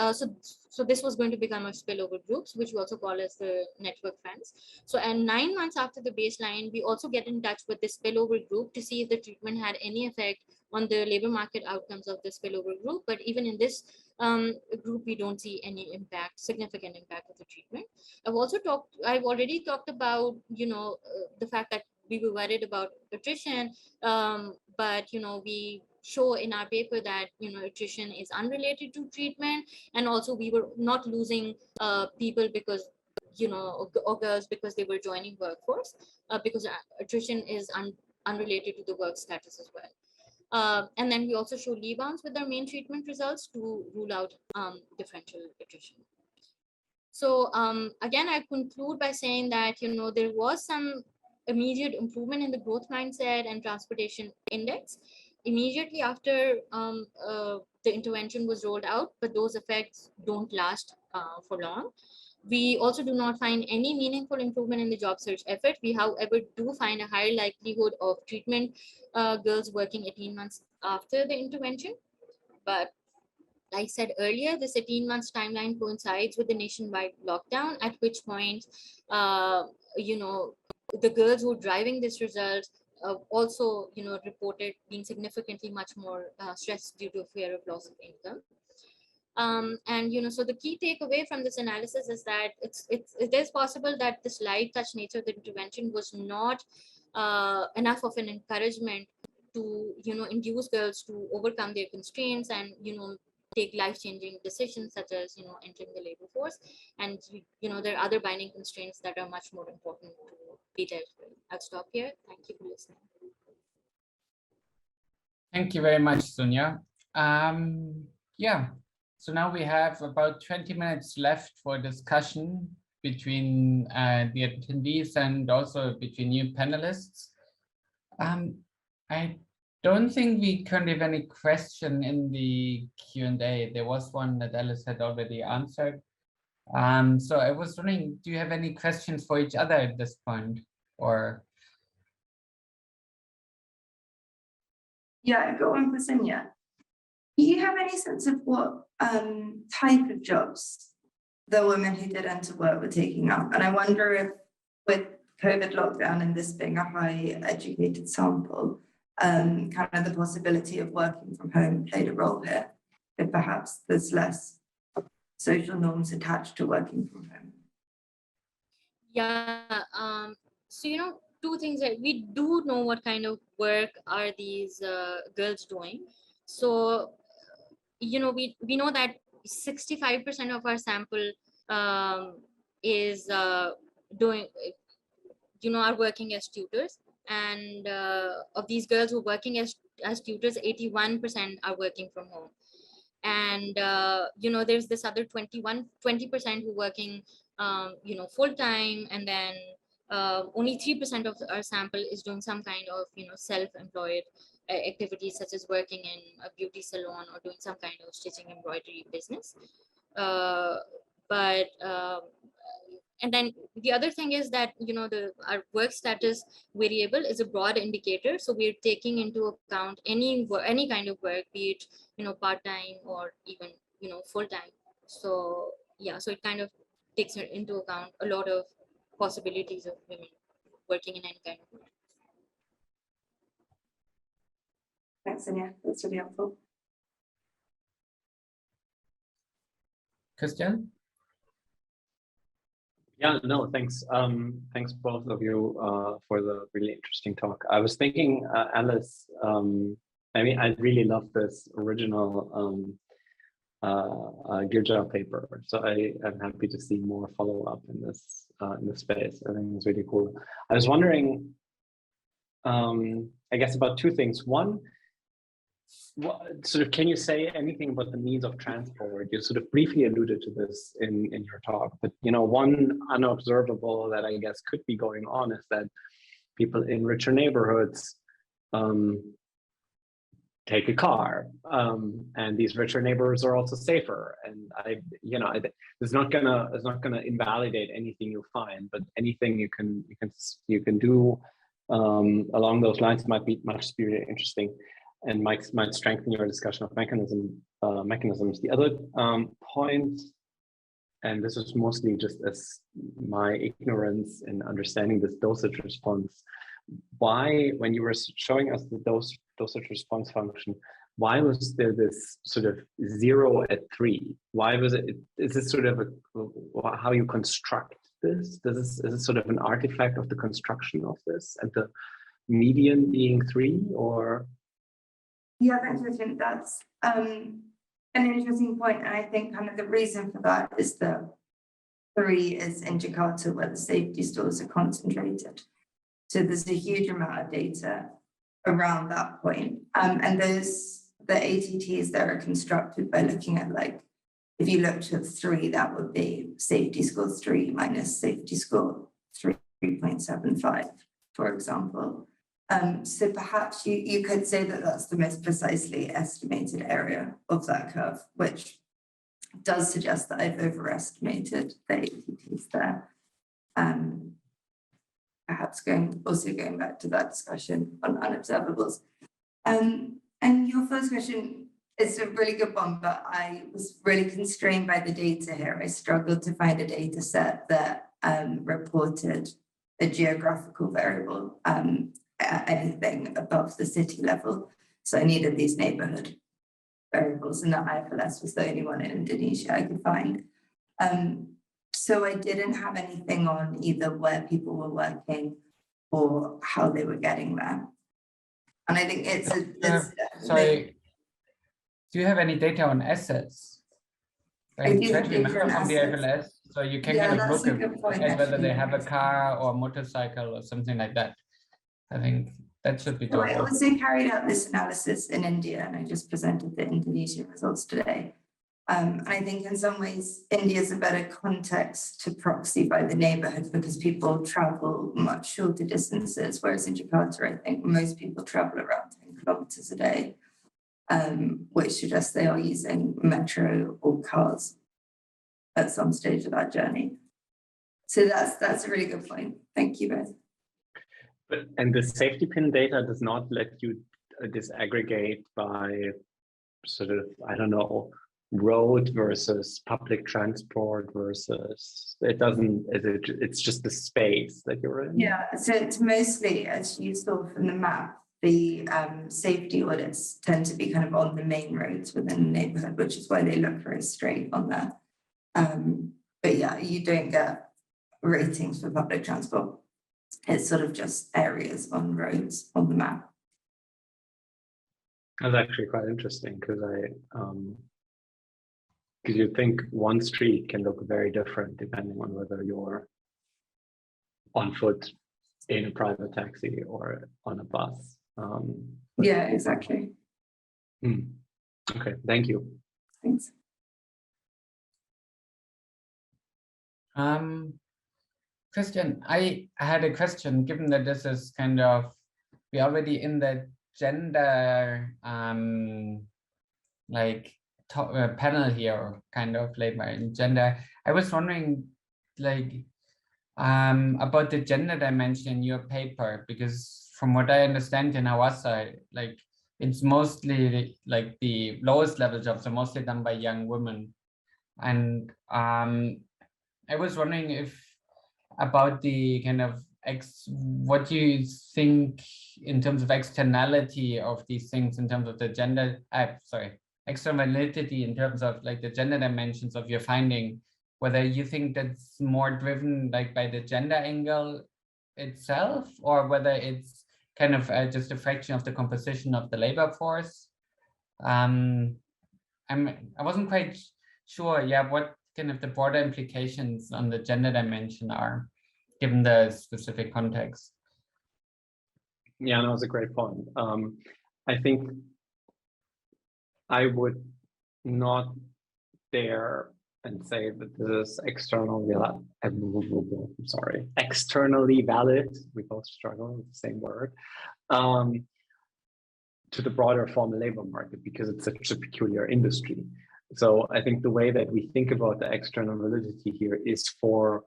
so this was going to become a spillover groups, which we also call as the network friends. So, and 9 months after the baseline, we also get in touch with the spillover group to see if the treatment had any effect on the labor market outcomes of the spillover group. But even in this group, we don't see any significant impact of the treatment. I've already talked about, the fact that we were worried about attrition, but, we show in our paper that, attrition is unrelated to treatment. And also we were not losing people because, or girls because they were joining workforce, because attrition is unrelated to the work status as well. And then we also show leave-ons with our main treatment results to rule out differential attrition. So again, I conclude by saying that, there was some immediate improvement in the growth mindset and transportation index immediately after the intervention was rolled out, but those effects don't last for long. We also do not find any meaningful improvement in the job search effort. We, however, do find a higher likelihood of treatment girls working 18 months after the intervention. But like I said earlier, this 18 months timeline coincides with the nationwide lockdown, at which point, the girls who are driving this result also, reported being significantly much more stressed due to fear of loss of income. And so the key takeaway from this analysis is that it is possible that this light touch nature of the intervention was not enough of an encouragement to induce girls to overcome their constraints and take life-changing decisions such as, entering the labor force. And, there are other binding constraints that are much more important to be there. I'll stop here. Thank you for listening. Thank you very much, Zunia. Yeah, so now we have about 20 minutes left for discussion between the attendees and also between new panelists. I don't think we currently have any question in the Q&A. There was one that Alice had already answered. So I was wondering, do you have any questions for each other at this point, or? Yeah, I've got one for Zunia. Do you have any sense of what type of jobs the women who did enter work were taking up? And I wonder if with COVID lockdown and this being a high educated sample, kind of the possibility of working from home played a role here, if perhaps there's less social norms attached to working from home. Yeah, so, two things that we do know what kind of work are these girls doing. So, we know that 65% of our sample is doing, are working as tutors. And of these girls who are working as tutors, 81% are working from home. And, there's this other 20% who are working, full-time, and then only 3% of our sample is doing some kind of, self-employed activities, such as working in a beauty salon or doing some kind of stitching embroidery business. And then the other thing is that, our work status variable is a broad indicator. So we're taking into account any kind of work, be it, part-time or even, full-time. So yeah, so it kind of takes into account a lot of possibilities of women working in any kind of work. Thanks, Zunia. That's really helpful. Christian? Yeah, no, thanks. Thanks both of you for the really interesting talk. I was thinking, Alice, I mean, I really love this original Girja paper. So I am happy to see more follow-up in this space. I think it's really cool. I was wondering, I guess about two things. One, sort of, can you say anything about the means of transport? You sort of briefly alluded to this in your talk, but one unobservable that I guess could be going on is that people in richer neighborhoods take a car, and these richer neighborhoods are also safer. And it's not gonna invalidate anything you find, but anything you can do along those lines might be really interesting, and might strengthen your discussion of mechanisms. The other point, and this is mostly just as my ignorance in understanding this dosage response, why, when you were showing us the dosage response function, why was there this sort of 0 at 3? Why was it? Is this sort of how you construct this? Is it sort of an artifact of the construction of this and the median being 3, or? Yeah, thanks, Richard. That's an interesting point. And I think kind of the reason for that is that 3 is in Jakarta, where the safety stores are concentrated. So there's a huge amount of data around that point. And the ATTs that are constructed by looking at, like, if you looked at 3, that would be safety score 3 minus safety score 3.75, for example. So perhaps you could say that that's the most precisely estimated area of that curve, which does suggest that I've overestimated the ATTs there. Perhaps going back to that discussion on unobservables. And your first question is a really good one, but I was really constrained by the data here. I struggled to find a data set that reported a geographical variable, anything above the city level. So I needed these neighborhood variables, and the IFLS was the only one in Indonesia I could find. So I didn't have anything on either where people were working or how they were getting there. And I think it's sorry, do you have any data on assets? I do Try have to data remember on from the assets. FLS, so you can Yeah, kind of that's look a good point, at whether they actually. have a car or motorcycle or something like that. I think that should be So I doable. also carried out this analysis in India, and I just presented the Indonesian results today. And I think in some ways, India is a better context to proxy by the neighborhood because people travel much shorter distances, whereas in Jakarta, I think most people travel around 10 kilometers a day, which suggests they are using metro or cars at some stage of that journey. So that's a really good point. Thank you both. And the safety pin data does not let you disaggregate by sort of, I don't know, road versus public transport versus, it doesn't, it's just the space that you're in. Yeah, so it's mostly, as you saw from the map, the safety audits tend to be kind of on the main roads within the neighborhood, which is why they look very straight on there. But yeah, you don't get ratings for public transport. It's sort of just areas on roads on the map. That's actually quite interesting because you think one street can look very different depending on whether you're on foot, in a private taxi, or on a bus. Yeah, exactly. Okay, thank you. Thanks. Christian, I had a question, given that this is kind of, we're already in the gender like panel here, kind of labor in gender. I was wondering like about the gender dimension in your paper, because from what I understand in our side, like it's mostly like the lowest level jobs are mostly done by young women. And I was wondering if about the kind of what do you think in terms of externality of these things in terms of the gender, external validity in terms of like the gender dimensions of your finding, whether you think that's more driven like by the gender angle itself, or whether it's kind of just a fraction of the composition of the labor force. I wasn't quite sure, yeah, what kind of the broader implications on the gender dimension are, given the specific context. Yeah, no, it's a great point. I think I would not dare and say that this is externally valid. We both struggle with the same word. To the broader formal labor market, because it's such a peculiar industry. So I think the way that we think about the external validity here is for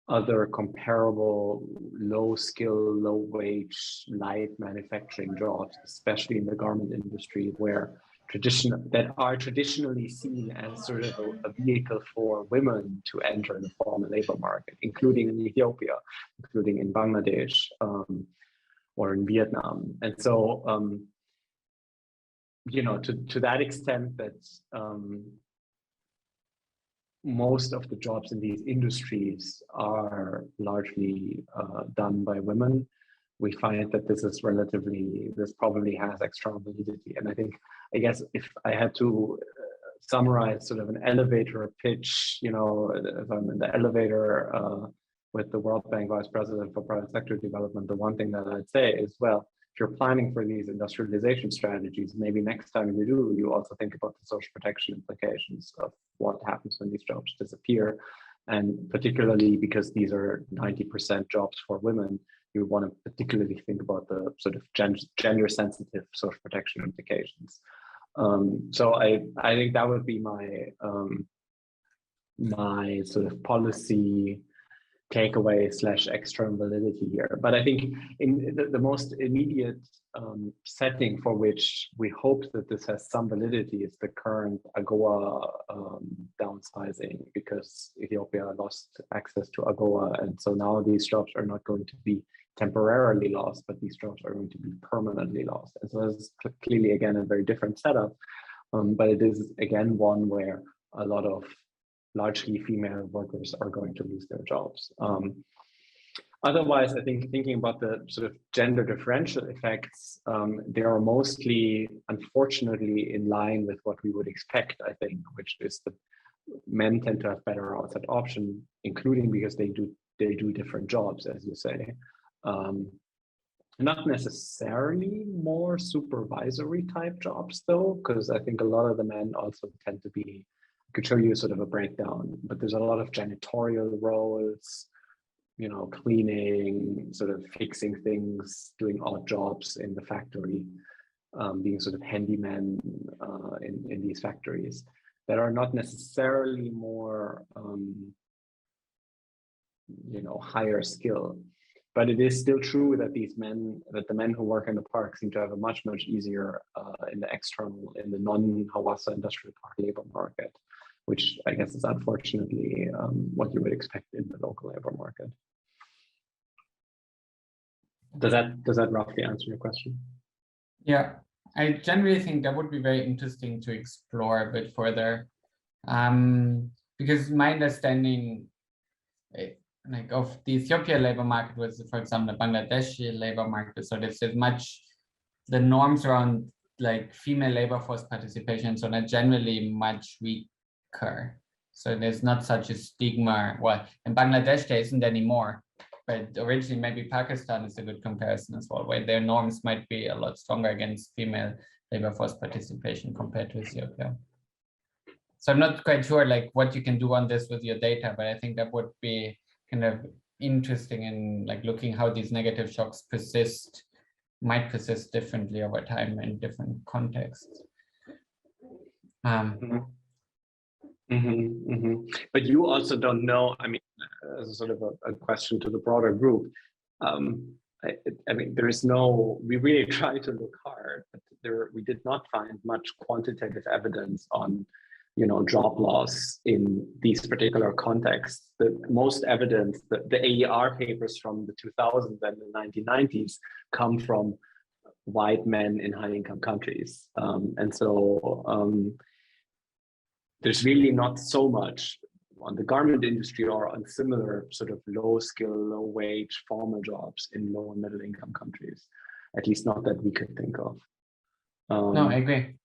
other comparable low skill, low wage, light manufacturing jobs, especially in the garment industry, where are traditionally seen as sort of a vehicle for women to enter the formal labor market, including in Ethiopia, including in Bangladesh, or in Vietnam. And so, to that extent that most of the jobs in these industries are largely done by women, we find that this probably has external validity. And I guess if I had to summarize sort of an elevator pitch, if I'm in the elevator with the World Bank Vice President for Private Sector Development, the one thing that I'd say is, well, if you're planning for these industrialization strategies, maybe next time you do, you also think about the social protection implications of what happens when these jobs disappear. And particularly because these are 90% jobs for women, you want to particularly think about the sort of gender sensitive social protection implications. So I think that would be my my sort of policy takeaway / external validity here. But I think in the most immediate setting for which we hope that this has some validity is the current AGOA downsizing, because Ethiopia lost access to AGOA. And so now these jobs are not going to be temporarily lost, but these jobs are going to be permanently lost. And so this is clearly, again, a very different setup. But it is, again, one where a lot of largely female workers are going to lose their jobs. Otherwise, I think thinking about the sort of gender differential effects, they are mostly, unfortunately, in line with what we would expect, I think, which is that men tend to have better outside option, including because they do different jobs, as you say. Not necessarily more supervisory type jobs though, because I think a lot of the men also tend to be, I could show you sort of a breakdown, but there's a lot of janitorial roles, you know, cleaning, sort of fixing things, doing odd jobs in the factory, being sort of handyman in these factories that are not necessarily more, you know, higher skill. But it is still true that the men who work in the park seem to have a much easier in the non-Hawassa industrial park labor market, which I guess is unfortunately what you would expect in the local labor market. Does that roughly answer your question? Yeah, I generally think that would be very interesting to explore a bit further, because my understanding like of the Ethiopia labor market was, for example, the Bangladeshi labor market. So there's the norms around like female labor force participation, so they're generally much weaker. So there's not such a stigma. Well, in Bangladesh there isn't anymore, but originally maybe Pakistan is a good comparison as well, where their norms might be a lot stronger against female labor force participation compared to Ethiopia. So I'm not quite sure like what you can do on this with your data, but I think that would be kind of interesting in like looking how these negative shocks might persist differently over time in different contexts. But you also don't know, I mean, as a sort of a question to the broader group, I mean, we really try to look hard, but we did not find much quantitative evidence on, you know, job loss in these particular contexts. The most evidence, the AER papers from the 2000s and the 1990s come from white men in high income countries. And so there's really not so much on the garment industry or on similar sort of low skill, low wage formal jobs in low and middle income countries, at least not that we could think of. No, I agree.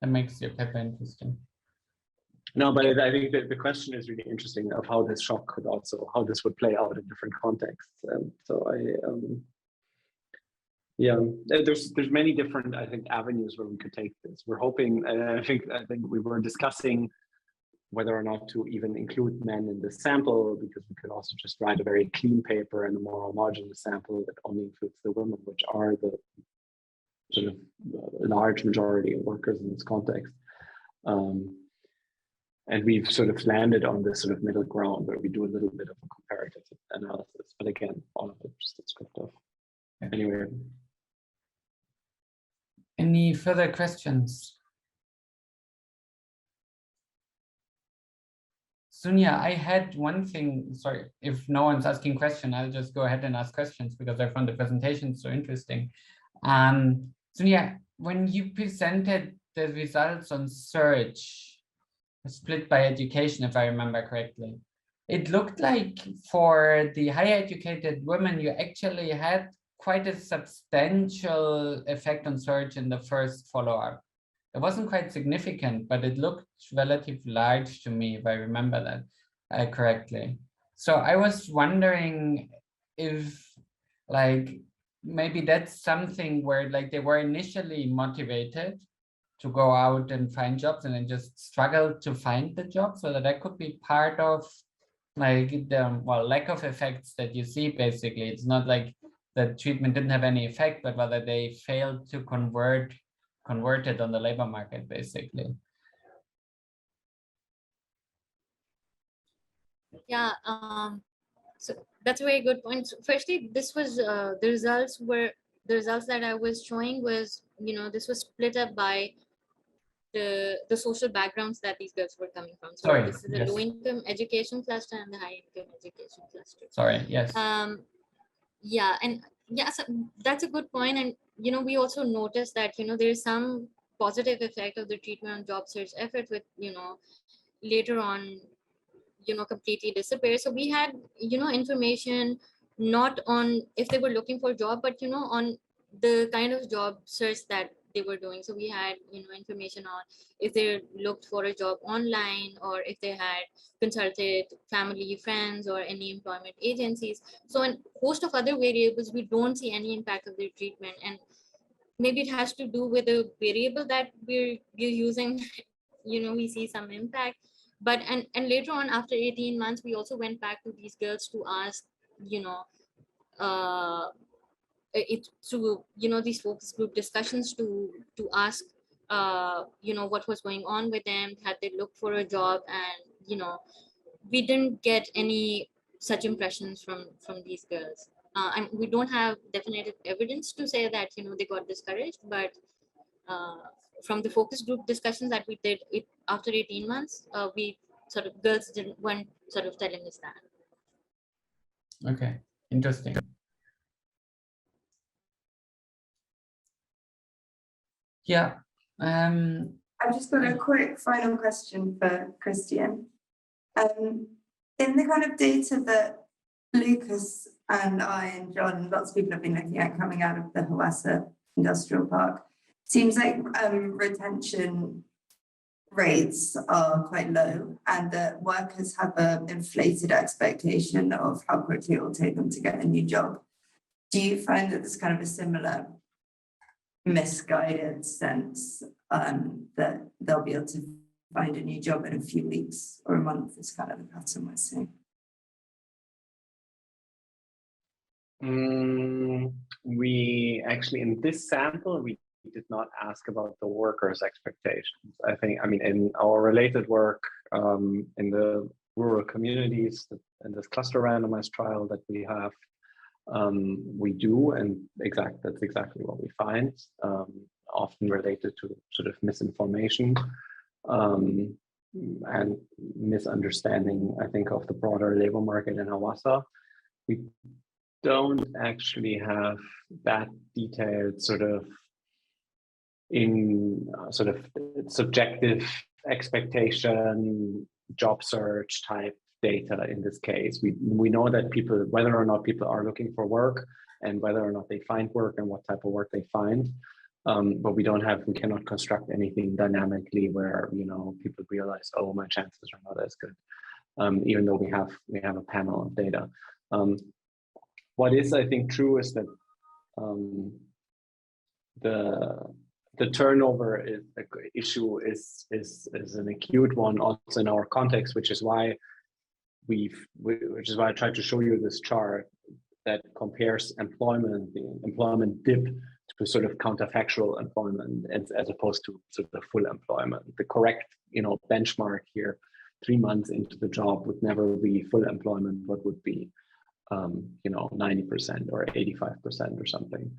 That makes your paper interesting. No, but I think that the question is really interesting of how this shock could also, how this would play out in different contexts. Yeah, there's many different, I think, avenues where we could take this. We're hoping, and I think we were discussing whether or not to even include men in this sample, because we could also just write a very clean paper and a more homogeneous sample that only includes the women, which are the sort of large majority of workers in this context. And we've sort of landed on this sort of middle ground where we do a little bit of a comparative analysis, but again, all of it just descriptive. Anyway. Any further questions? Zunia, I had one thing, sorry, if no one's asking questions, I'll just go ahead and ask questions because I found the presentation so interesting. Zunia, when you presented the results on search, split by education, if I remember correctly, it looked like for the higher educated women, you actually had quite a substantial effect on search in the first follow-up. It wasn't quite significant, but it looked relatively large to me, if I remember that correctly. So I was wondering if like maybe that's something where like they were initially motivated to go out and find jobs and then just struggle to find the job, so that could be part of like the lack of effects that you see. Basically, it's not like the treatment didn't have any effect, but whether they failed to convert it on the labor market, basically. Yeah, so that's a very good point. So firstly, this was the results that I was showing was, you know, this was split up by the social backgrounds that these girls were coming from. So this is the low income education cluster and the high income education cluster. Sorry, yes. Yeah, and yeah, so that's a good point. And you know, we also noticed that, you know, there is some positive effect of the treatment on job search effort, with, you know, later on, you know, completely disappear. So we had, you know, information not on if they were looking for a job, but on the kind of job search that they were doing. So we had information on if they looked for a job online, or if they had consulted family, friends, or any employment agencies. So a host of other variables, we don't see any impact of their treatment. And maybe it has to do with the variable that we're using. We see some impact. But and later on, after 18 months, we also went back to these girls to ask, uh it through these focus group discussions, to ask what was going on with them, had they looked for a job. And we didn't get any such impressions from these girls. And we don't have definitive evidence to say that they got discouraged, but uh, from the focus group discussions that we did after 18 months, we sort of girls weren't sort of telling us that. Okay, interesting. Yeah. I've just got a quick final question for Christian. In the kind of data that Lukas and I and John and lots of people have been looking at coming out of the Hawassa Industrial Park, seems like retention rates are quite low, and that workers have an inflated expectation of how quickly it will take them to get a new job. Do you find that there's kind of a similar misguided sense that they'll be able to find a new job in a few weeks or a month, is kind of the pattern we're seeing? We actually, in this sample, we did not ask about the workers' expectations. I mean, in our related work in the rural communities, in this cluster randomized trial that we have, we do, and that's exactly what we find, often related to sort of misinformation and misunderstanding, I think, of the broader labor market in Hawassa. We don't actually have that detailed sort of subjective expectation, job search type data in this case. We know that people, whether or not people are looking for work and whether or not they find work and what type of work they find, but we cannot construct anything dynamically where people realize, oh, my chances are not as good, even though we have a panel of data. What is, I think, true is that the turnover issue is an acute one also in our context, which is why I tried to show you this chart that compares the employment dip to sort of counterfactual employment as opposed to sort of full employment. The correct benchmark here, 3 months into the job, would never be full employment, but would be 90% or 85% or something.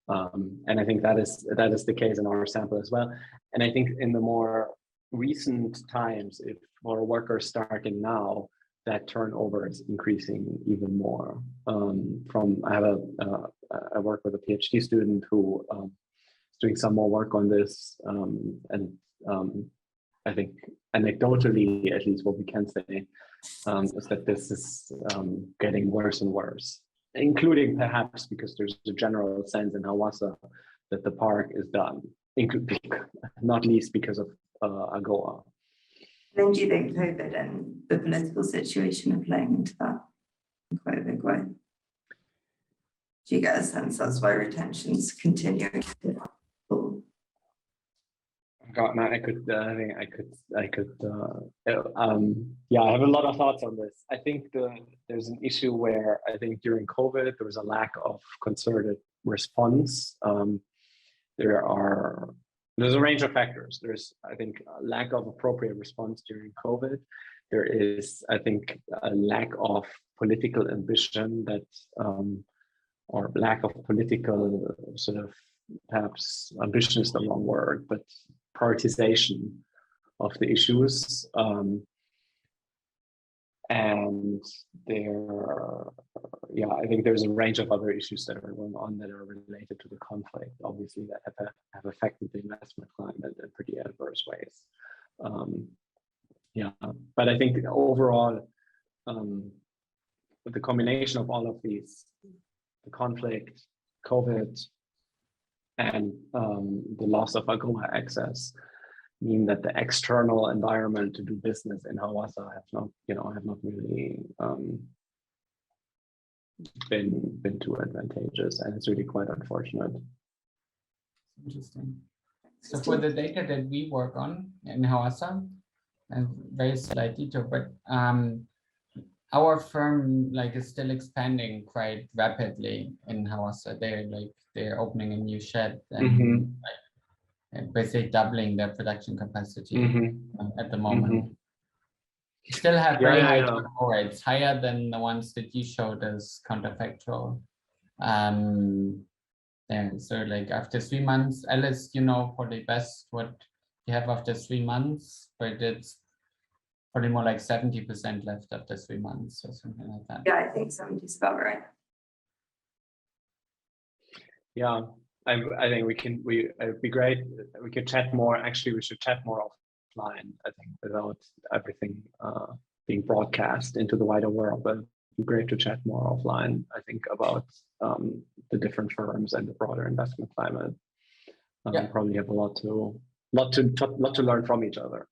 And I think that is the case in our sample as well. And I think in the more recent times, if more workers starting now, that turnover is increasing even more. I work with a PhD student who is doing some more work on this, and I think anecdotally, at least what we can say, is that this is getting worse and worse, including perhaps because there's a general sense in Hawassa that the park is done, not least because of AGOA. Then do you think COVID and the political situation are playing into that in quite a big way? Do you get a sense that's why retention's continuing to fall? God, man, I could. Yeah, I have a lot of thoughts on this. I think there's an issue where I think during COVID there was a lack of concerted response. There's a range of factors. There's, I think, a lack of appropriate response during COVID. There is, I think, a lack of political ambition or lack of political sort of, perhaps ambition is the wrong word, but prioritization of the issues. And I think there's a range of other issues that are going on that are related to the conflict, obviously, that have affected the investment climate in pretty adverse ways. But I think overall, the combination of all of these conflict, COVID, and the loss of AGOA access mean that the external environment to do business in Hawassa have not really been too advantageous, and it's really quite unfortunate. Interesting. So for the data that we work on in Hawassa, and very slight detail, but our firm is still expanding quite rapidly in Hawassa. They're opening a new shed and basically doubling their production capacity at the moment. Still have very high turnover rates, higher than the ones that you showed as counterfactual. So after 3 months, Alice, probably best what you have after 3 months, but it's probably more like 70% left after 3 months or something like that. Yeah, I think 70 is about right. Yeah, I think it'd be great. We could chat more. Actually, we should chat more offline, I think, without everything being broadcast into the wider world. But it'd be great to chat more offline, I think, about the different firms and the broader investment climate. Probably have a lot to learn from each other.